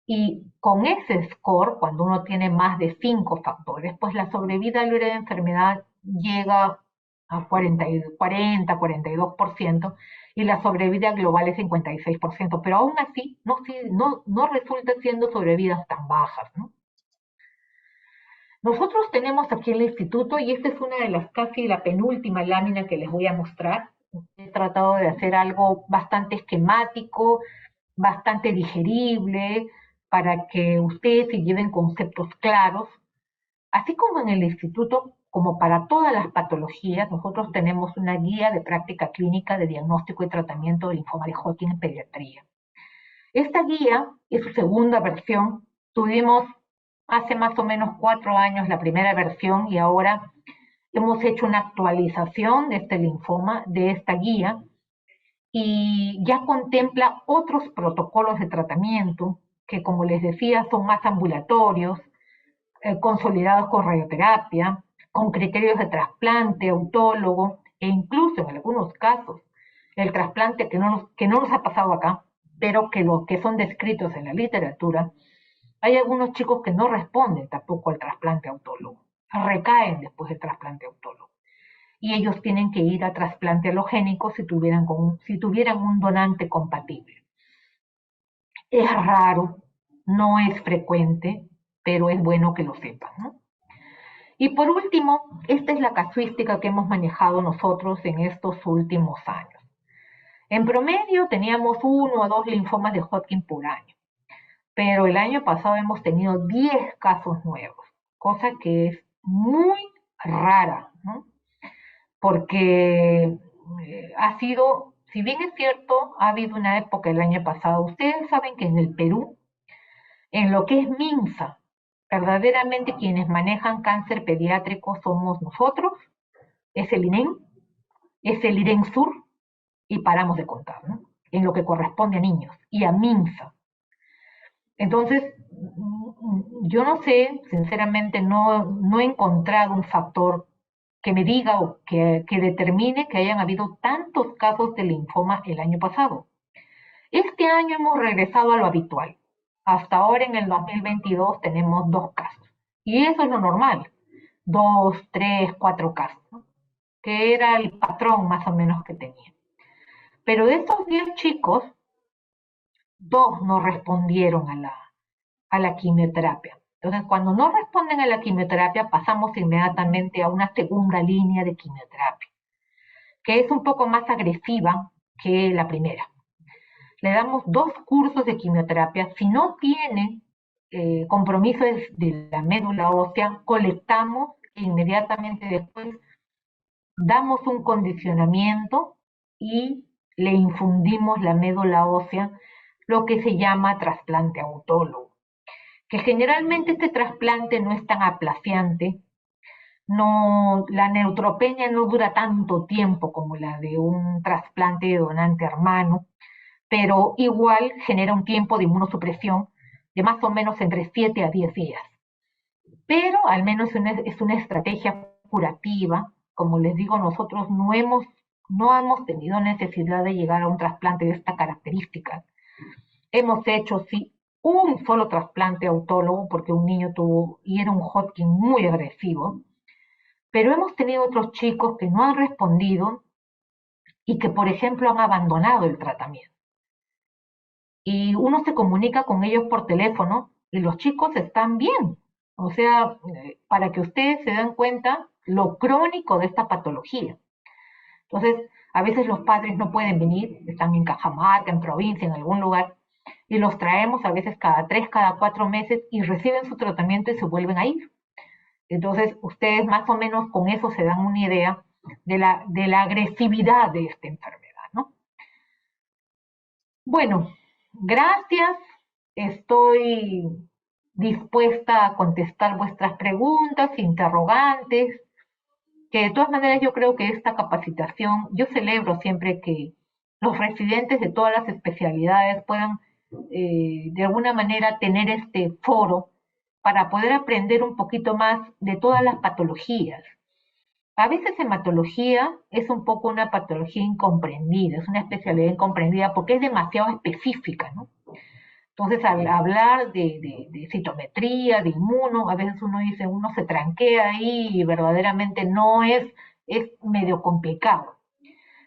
Y con ese score, cuando uno tiene más de 5 factores, pues la sobrevida libre de enfermedad llega a 42% y la sobrevida global es 56%, pero aún así no resulta siendo sobrevidas tan bajas, ¿no? Nosotros tenemos aquí el instituto, y esta es una de las casi la penúltima lámina que les voy a mostrar. He tratado de hacer algo bastante esquemático, bastante digerible, para que ustedes se lleven conceptos claros. Así como en el instituto, como para todas las patologías, nosotros tenemos una guía de práctica clínica de diagnóstico y tratamiento del linfoma de Hodgkin en pediatría. Esta guía es su segunda versión. Tuvimos hace más o menos 4 años la primera versión y ahora hemos hecho una actualización de este linfoma, de esta guía, y ya contempla otros protocolos de tratamiento que, como les decía, son más ambulatorios, consolidados con radioterapia, con criterios de trasplante autólogo e incluso en algunos casos el trasplante que no nos ha pasado acá, pero que son descritos en la literatura. Hay algunos chicos que no responden tampoco al trasplante autólogo, recaen después del trasplante autólogo. Y ellos tienen que ir a trasplante halogénico si tuvieran un donante compatible. Es raro, no es frecuente, pero es bueno que lo sepan, ¿no? Y por último, esta es la casuística que hemos manejado nosotros en estos últimos años. En promedio teníamos 1 o 2 linfomas de Hodgkin por año, pero el año pasado hemos tenido 10 casos nuevos, cosa que es muy rara, ¿no? Porque ha sido, si bien es cierto, ha habido una época el año pasado, ustedes saben que en el Perú, en lo que es MINSA, verdaderamente quienes manejan cáncer pediátrico somos nosotros, es el INEM, es el IREN Sur, y paramos de contar, ¿no? En lo que corresponde a niños y a MINSA. Entonces, yo no sé, sinceramente no he encontrado un factor que me diga o que determine que hayan habido tantos casos de linfoma el año pasado. Este año hemos regresado a lo habitual. Hasta ahora en el 2022 tenemos 2 casos. Y eso es lo normal. 2, 3, 4 casos, ¿no? Que era el patrón más o menos que tenía. Pero de estos 10 chicos, 2 no respondieron a la quimioterapia. Entonces, cuando no responden a la quimioterapia, pasamos inmediatamente a una segunda línea de quimioterapia, que es un poco más agresiva que la primera. Le damos 2 cursos de quimioterapia. Si no tiene compromiso de la médula ósea, colectamos e inmediatamente después damos un condicionamiento y le infundimos la médula ósea, lo que se llama trasplante autólogo. Que generalmente este trasplante no es tan aplaciante, la neutropenia no dura tanto tiempo como la de un trasplante de donante hermano, pero igual genera un tiempo de inmunosupresión de más o menos entre 7 a 10 días. Pero al menos es una estrategia curativa. Como les digo, nosotros no hemos tenido necesidad de llegar a un trasplante de esta característica. Hemos hecho, sí, un solo trasplante autólogo porque un niño tuvo, y era un Hodgkin muy agresivo, Pero hemos tenido otros chicos que no han respondido y que, por ejemplo, han abandonado el tratamiento. Y uno se comunica con ellos por teléfono y los chicos están bien. O sea, para que ustedes se den cuenta lo crónico de esta patología. Entonces, a veces los padres no pueden venir, están en Cajamarca, en provincia, en algún lugar, y los traemos a veces cada 3, cada 4 meses y reciben su tratamiento y se vuelven a ir. Entonces, ustedes más o menos con eso se dan una idea de la agresividad de esta enfermedad, ¿no? Bueno, gracias. Estoy dispuesta a contestar vuestras preguntas, interrogantes, que de todas maneras yo creo que esta capacitación, yo celebro siempre que los residentes de todas las especialidades puedan de alguna manera tener este foro para poder aprender un poquito más de todas las patologías. A veces hematología es un poco una patología incomprendida, es una especialidad incomprendida porque es demasiado específica, ¿no? Entonces, al hablar de citometría, de inmuno, a veces uno dice, uno se tranquea ahí y verdaderamente no es, es medio complicado.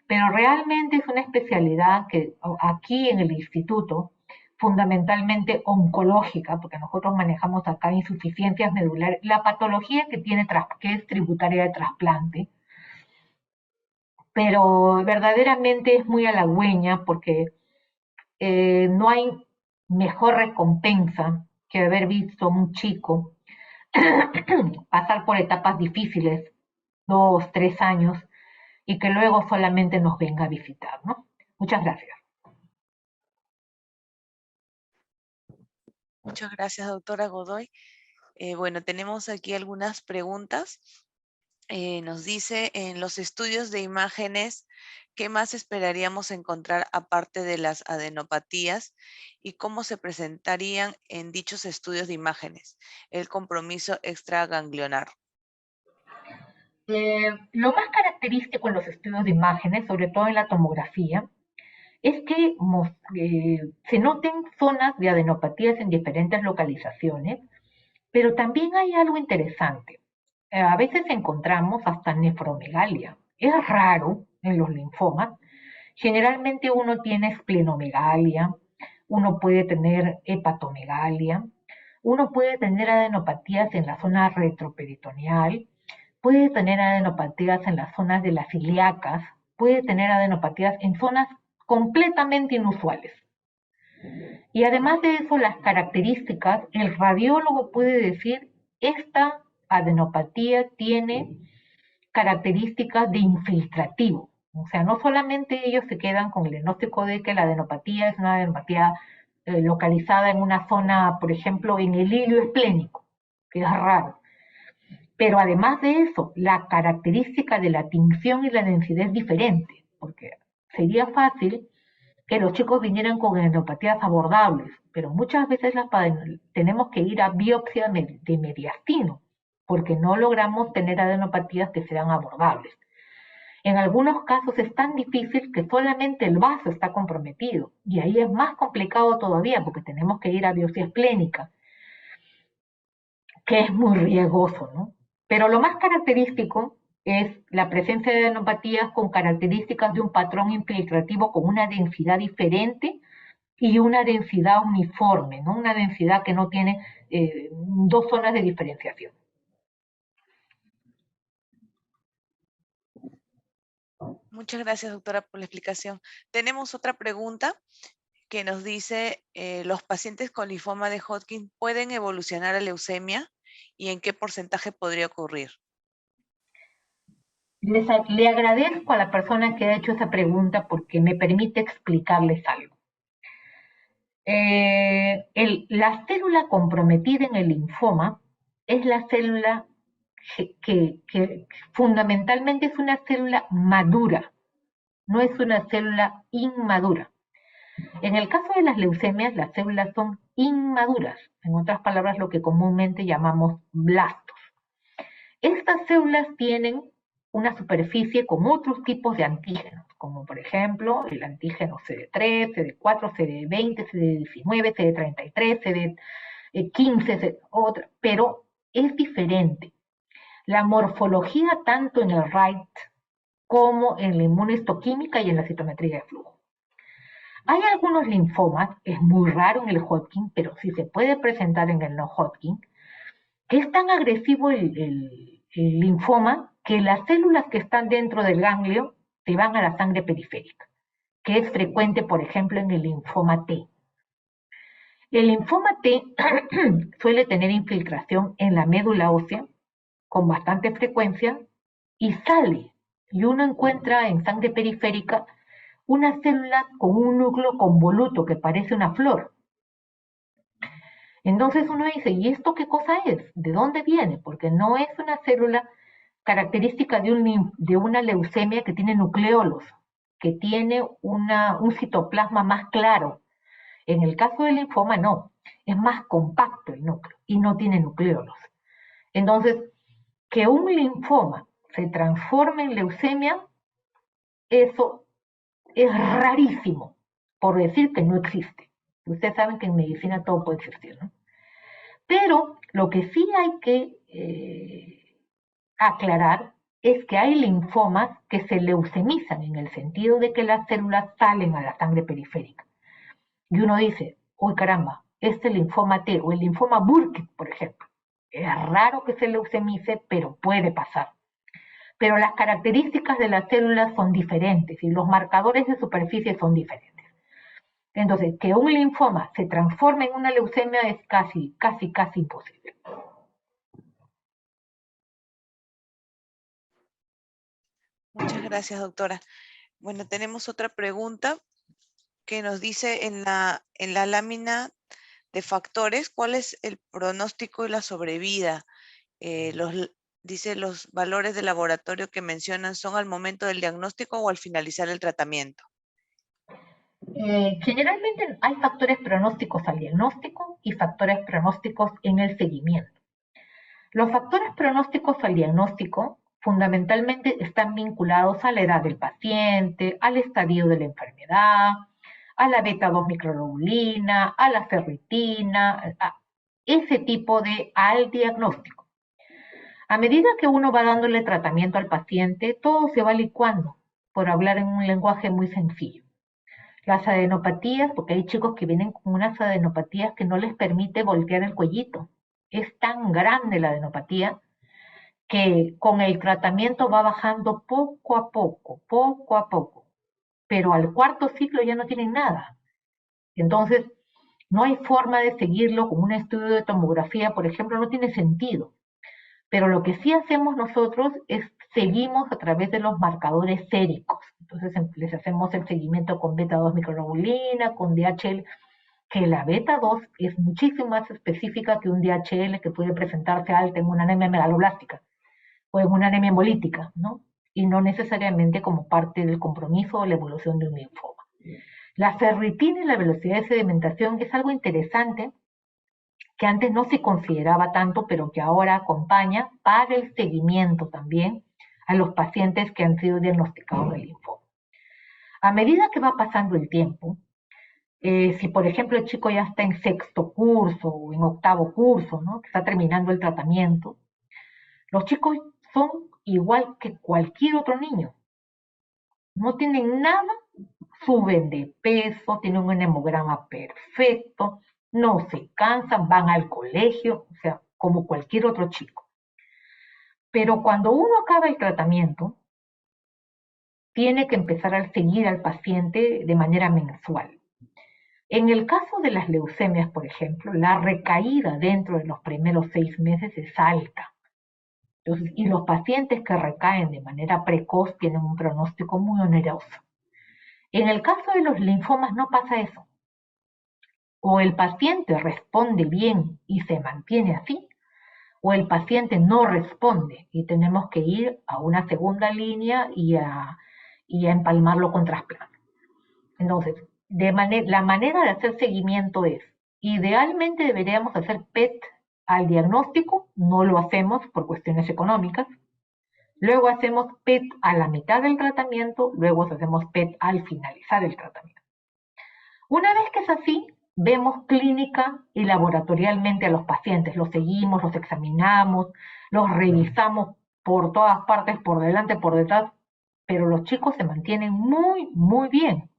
Pero realmente es una especialidad que aquí en el instituto, fundamentalmente oncológica, porque nosotros manejamos acá insuficiencias medulares, la patología que tiene que es tributaria de trasplante, pero verdaderamente es muy halagüeña porque no hay mejor recompensa que haber visto a un chico pasar por etapas difíciles, 2, 3 años, y que luego solamente nos venga a visitar, ¿no? Muchas gracias. Muchas gracias, doctora Godoy. Bueno, tenemos aquí algunas preguntas. Nos dice, en los estudios de imágenes, ¿qué más esperaríamos encontrar aparte de las adenopatías y cómo se presentarían en dichos estudios de imágenes el compromiso extraganglionar? Lo más característico en los estudios de imágenes, sobre todo en la tomografía, es que se noten zonas de adenopatías en diferentes localizaciones, pero también hay algo interesante. A veces encontramos hasta nefromegalia. Es raro en los linfomas. Generalmente uno tiene esplenomegalia, uno puede tener hepatomegalia, uno puede tener adenopatías en la zona retroperitoneal, puede tener adenopatías en las zonas de las ilíacas, puede tener adenopatías en zonas completamente inusuales. Y además de eso, las características, el radiólogo puede decir, esta adenopatía tiene características de infiltrativo. O sea, no solamente ellos se quedan con el diagnóstico de que la adenopatía es una adenopatía localizada en una zona, por ejemplo, en el hilo esplénico, que es raro. Pero además de eso, la característica de la tinción y la densidad es diferente, porque sería fácil que los chicos vinieran con adenopatías abordables, pero muchas veces tenemos que ir a biopsia de mediastino, porque no logramos tener adenopatías que sean abordables. En algunos casos es tan difícil que solamente el vaso está comprometido, y ahí es más complicado todavía, porque tenemos que ir a biopsia esplénica, que es muy riesgoso, ¿no? Pero lo más característico es la presencia de adenopatías con características de un patrón infiltrativo con una densidad diferente y una densidad uniforme, ¿no? Una densidad que no tiene dos zonas de diferenciación. Muchas gracias, doctora, por la explicación. Tenemos otra pregunta que nos dice, ¿los pacientes con linfoma de Hodgkin pueden evolucionar a leucemia y en qué porcentaje podría ocurrir? Le agradezco a la persona que ha hecho esa pregunta porque me permite explicarles algo. La célula comprometida en el linfoma es la célula que fundamentalmente es una célula madura, no es una célula inmadura. En el caso de las leucemias, las células son inmaduras, en otras palabras, lo que comúnmente llamamos blastos. Estas células tienen una superficie con otros tipos de antígenos, como por ejemplo el antígeno CD3, CD4, CD20, CD19, CD33, CD15, pero es diferente. la morfología tanto en el RAID como en la inmunohistoquímica y en la citometría de flujo. Hay algunos linfomas, es muy raro en el Hodgkin, pero sí se puede presentar en el no Hodgkin, que es tan agresivo el linfoma que las células que están dentro del ganglio se van a la sangre periférica, que es frecuente, por ejemplo, en el linfoma T. El linfoma T suele tener infiltración en la médula ósea con bastante frecuencia y sale, y uno encuentra en sangre periférica una célula con un núcleo convoluto que parece una flor. Entonces uno dice, ¿y esto qué cosa es? ¿De dónde viene? Porque no es una célula característica de una leucemia que tiene nucleolos, que tiene un citoplasma más claro. En el caso del linfoma no, es más compacto el núcleo y no tiene nucleolos. Entonces, que un linfoma se transforme en leucemia, eso es rarísimo, por decir que no existe. Ustedes saben que en medicina todo puede existir, ¿no? Pero lo que sí hay que aclarar es que hay linfomas que se leucemizan en el sentido de que las células salen a la sangre periférica. Y uno dice, uy caramba, este linfoma T o el linfoma Burkitt, por ejemplo, es raro que se leucemice, pero puede pasar. Pero las características de las células son diferentes y los marcadores de superficie son diferentes. Entonces, que un linfoma se transforme en una leucemia es casi imposible. Muchas gracias, doctora. Bueno, tenemos otra pregunta que nos dice en la lámina de factores, ¿cuál es el pronóstico y la sobrevida? Dice los valores de laboratorio que mencionan son al momento del diagnóstico o al finalizar el tratamiento. Generalmente hay factores pronósticos al diagnóstico y factores pronósticos en el seguimiento. Los factores pronósticos al diagnóstico fundamentalmente están vinculados a la edad del paciente, al estadio de la enfermedad, a la beta-2 microglobulina, a la ferritina, a ese tipo de al diagnóstico. A medida que uno va dándole tratamiento al paciente, todo se va licuando, por hablar en un lenguaje muy sencillo. Las adenopatías, porque hay chicos que vienen con unas adenopatías que no les permite voltear el cuellito. Es tan grande la adenopatía que con el tratamiento va bajando poco a poco, pero al cuarto ciclo ya no tienen nada. Entonces, no hay forma de seguirlo con un estudio de tomografía, por ejemplo, no tiene sentido. Pero lo que sí hacemos nosotros es seguimos a través de los marcadores séricos. Entonces les hacemos el seguimiento con beta-2 microglobulina, con DHL, que la beta-2 es muchísimo más específica que un DHL que puede presentarse alta en una anemia megaloblástica o en una anemia hemolítica, ¿no? Y no necesariamente como parte del compromiso o la evolución de un linfoma. La ferritina y la velocidad de sedimentación es algo interesante que antes no se consideraba tanto, pero que ahora acompaña para el seguimiento también a los pacientes que han sido diagnosticados de linfoma. A medida que va pasando el tiempo, si por ejemplo el chico ya está en sexto curso o en octavo curso, ¿no? Que está terminando el tratamiento, los chicos son igual que cualquier otro niño. No tienen nada, suben de peso, tienen un hemograma perfecto, no se cansan, van al colegio, o sea, como cualquier otro chico. Pero cuando uno acaba el tratamiento, tiene que empezar a seguir al paciente de manera mensual. En el caso de las leucemias, por ejemplo, la recaída dentro de los primeros 6 meses es alta. Entonces, y los pacientes que recaen de manera precoz tienen un pronóstico muy oneroso. En el caso de los linfomas no pasa eso. O el paciente responde bien y se mantiene así, o el paciente no responde y tenemos que ir a una segunda línea y a empalmarlo con trasplante. Entonces, la manera de hacer seguimiento es, idealmente deberíamos hacer PET al diagnóstico, no lo hacemos por cuestiones económicas. Luego hacemos PET a la mitad del tratamiento, luego hacemos PET al finalizar el tratamiento. Una vez que es así, vemos clínica y laboratorialmente a los pacientes, los seguimos, los examinamos, los revisamos por todas partes, por delante, por detrás, pero los chicos se mantienen muy, muy bien.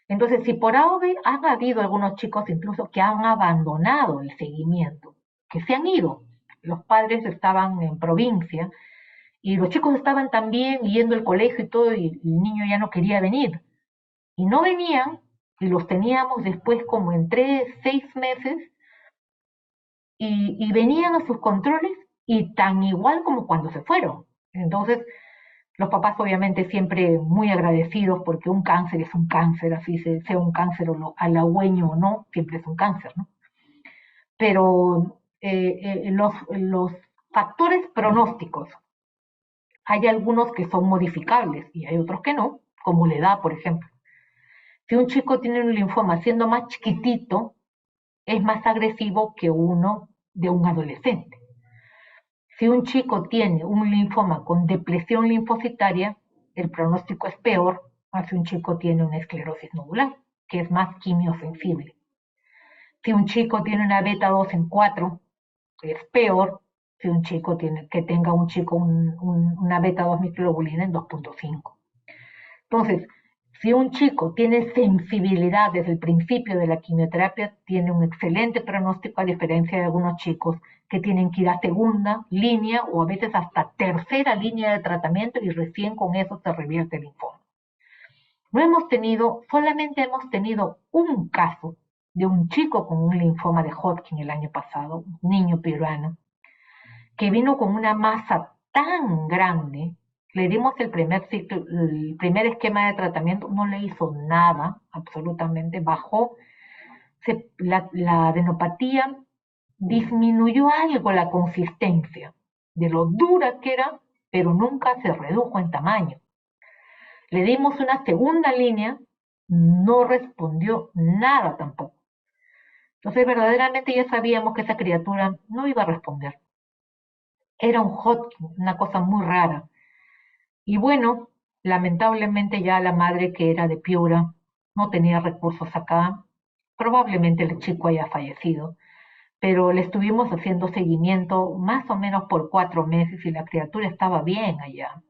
Entonces, si por ahora han habido algunos chicos incluso que han abandonado el seguimiento, que se han ido, los padres estaban en provincia y los chicos estaban también yendo al colegio y todo, y el niño ya no quería venir. Y no venían, y los teníamos después como en 3, 6 meses, y venían a sus controles y tan igual como cuando se fueron. Entonces, los papás obviamente siempre muy agradecidos porque un cáncer es un cáncer, así sea un cáncer halagüeño o no, siempre es un cáncer, ¿no? Pero los factores pronósticos, hay algunos que son modificables y hay otros que no, como la edad, por ejemplo. Si un chico tiene un linfoma siendo más chiquitito, es más agresivo que uno de un adolescente. Si un chico tiene un linfoma con depresión linfocitaria, el pronóstico es peor a si un chico tiene una esclerosis nodular, que es más quimiosensible. Si un chico tiene una beta 2 en 4, es peor si un chico que tenga una beta 2 microglobulina en 2.5. Entonces, si un chico tiene sensibilidad desde el principio de la quimioterapia, tiene un excelente pronóstico, a diferencia de algunos chicos que tienen que ir a segunda línea o a veces hasta tercera línea de tratamiento y recién con eso se revierte el linfoma. Solamente hemos tenido un caso de un chico con un linfoma de Hodgkin el año pasado, un niño peruano, que vino con una masa tan grande. Le dimos el primer esquema de tratamiento, no le hizo nada, absolutamente, bajó, la adenopatía disminuyó algo la consistencia de lo dura que era, pero nunca se redujo en tamaño. Le dimos una segunda línea, no respondió nada tampoco. Entonces verdaderamente ya sabíamos que esa criatura no iba a responder. Era un Hodgkin, una cosa muy rara. Y bueno, lamentablemente ya la madre, que era de Piura, no tenía recursos acá. Probablemente el chico haya fallecido, pero le estuvimos haciendo seguimiento más o menos por 4 meses y la criatura estaba bien allá.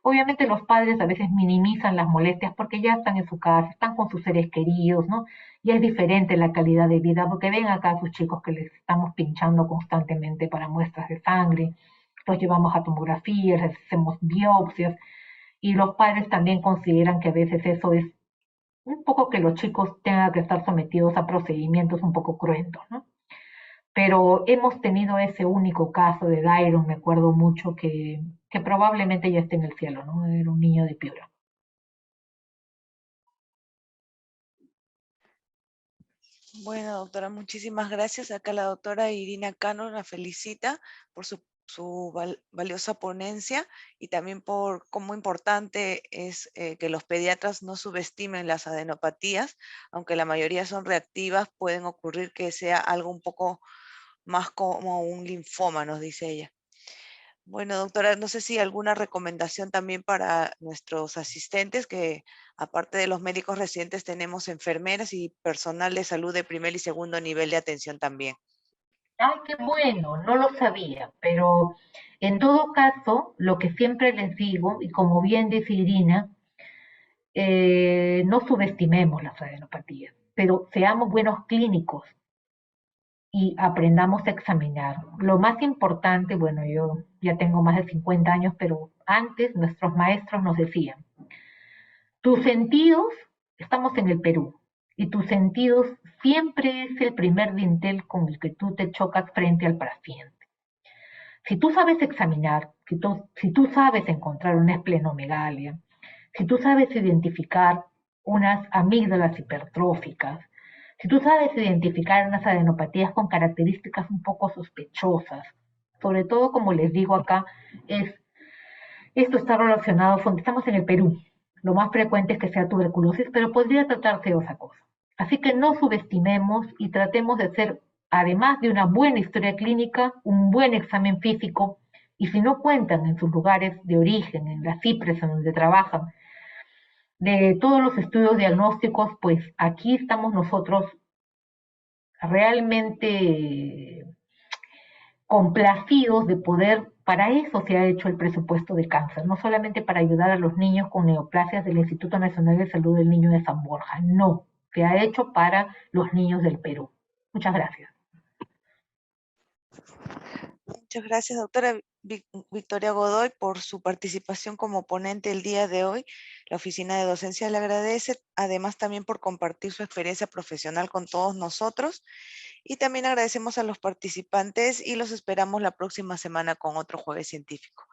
Obviamente los padres a veces minimizan las molestias porque ya están en su casa, están con sus seres queridos, ¿no? Ya es diferente la calidad de vida porque ven acá a sus chicos que les estamos pinchando constantemente para muestras de sangre, los llevamos a tomografías, les hacemos biopsias y los padres también consideran que a veces eso es un poco que los chicos tengan que estar sometidos a procedimientos un poco cruentos, ¿no? Pero hemos tenido ese único caso de Dairon, me acuerdo mucho, que probablemente ya esté en el cielo, ¿no? Era un niño de Piura. Bueno, doctora, muchísimas gracias. Acá la doctora Irina Cano la felicita por su valiosa ponencia y también por cómo importante es que los pediatras no subestimen las adenopatías, aunque la mayoría son reactivas, pueden ocurrir que sea algo un poco más como un linfoma, nos dice ella. Bueno, doctora, no sé si alguna recomendación también para nuestros asistentes, que aparte de los médicos residentes tenemos enfermeras y personal de salud de primer y segundo nivel de atención también. Ay, qué bueno, no lo sabía, pero en todo caso, lo que siempre les digo, y como bien dice Irina, no subestimemos las adenopatías, pero seamos buenos clínicos y aprendamos a examinar. Lo más importante, bueno, yo ya tengo más de 50 años, pero antes nuestros maestros nos decían, tus sentidos, estamos en el Perú, y tus sentidos siempre es el primer dintel con el que tú te chocas frente al paciente. Si tú sabes examinar, si tú sabes encontrar una esplenomegalia, si tú sabes identificar unas amígdalas hipertróficas, si tú sabes identificar unas adenopatías con características un poco sospechosas, sobre todo como les digo acá, esto está relacionado, estamos en el Perú, lo más frecuente es que sea tuberculosis, pero podría tratarse de otra cosa. Así que no subestimemos y tratemos de hacer, además de una buena historia clínica, un buen examen físico, y si no cuentan en sus lugares de origen, en las CIPRES en donde trabajan, de todos los estudios diagnósticos, pues aquí estamos nosotros realmente complacidos de poder, para eso se ha hecho el presupuesto de cáncer, no solamente para ayudar a los niños con neoplasias del Instituto Nacional de Salud del Niño de San Borja, no, se ha hecho para los niños del Perú. Muchas gracias. Muchas gracias, doctora Victoria Godoy, por su participación como ponente el día de hoy. La Oficina de Docencia le agradece, además también por compartir su experiencia profesional con todos nosotros. Y también agradecemos a los participantes y los esperamos la próxima semana con otro jueves científico.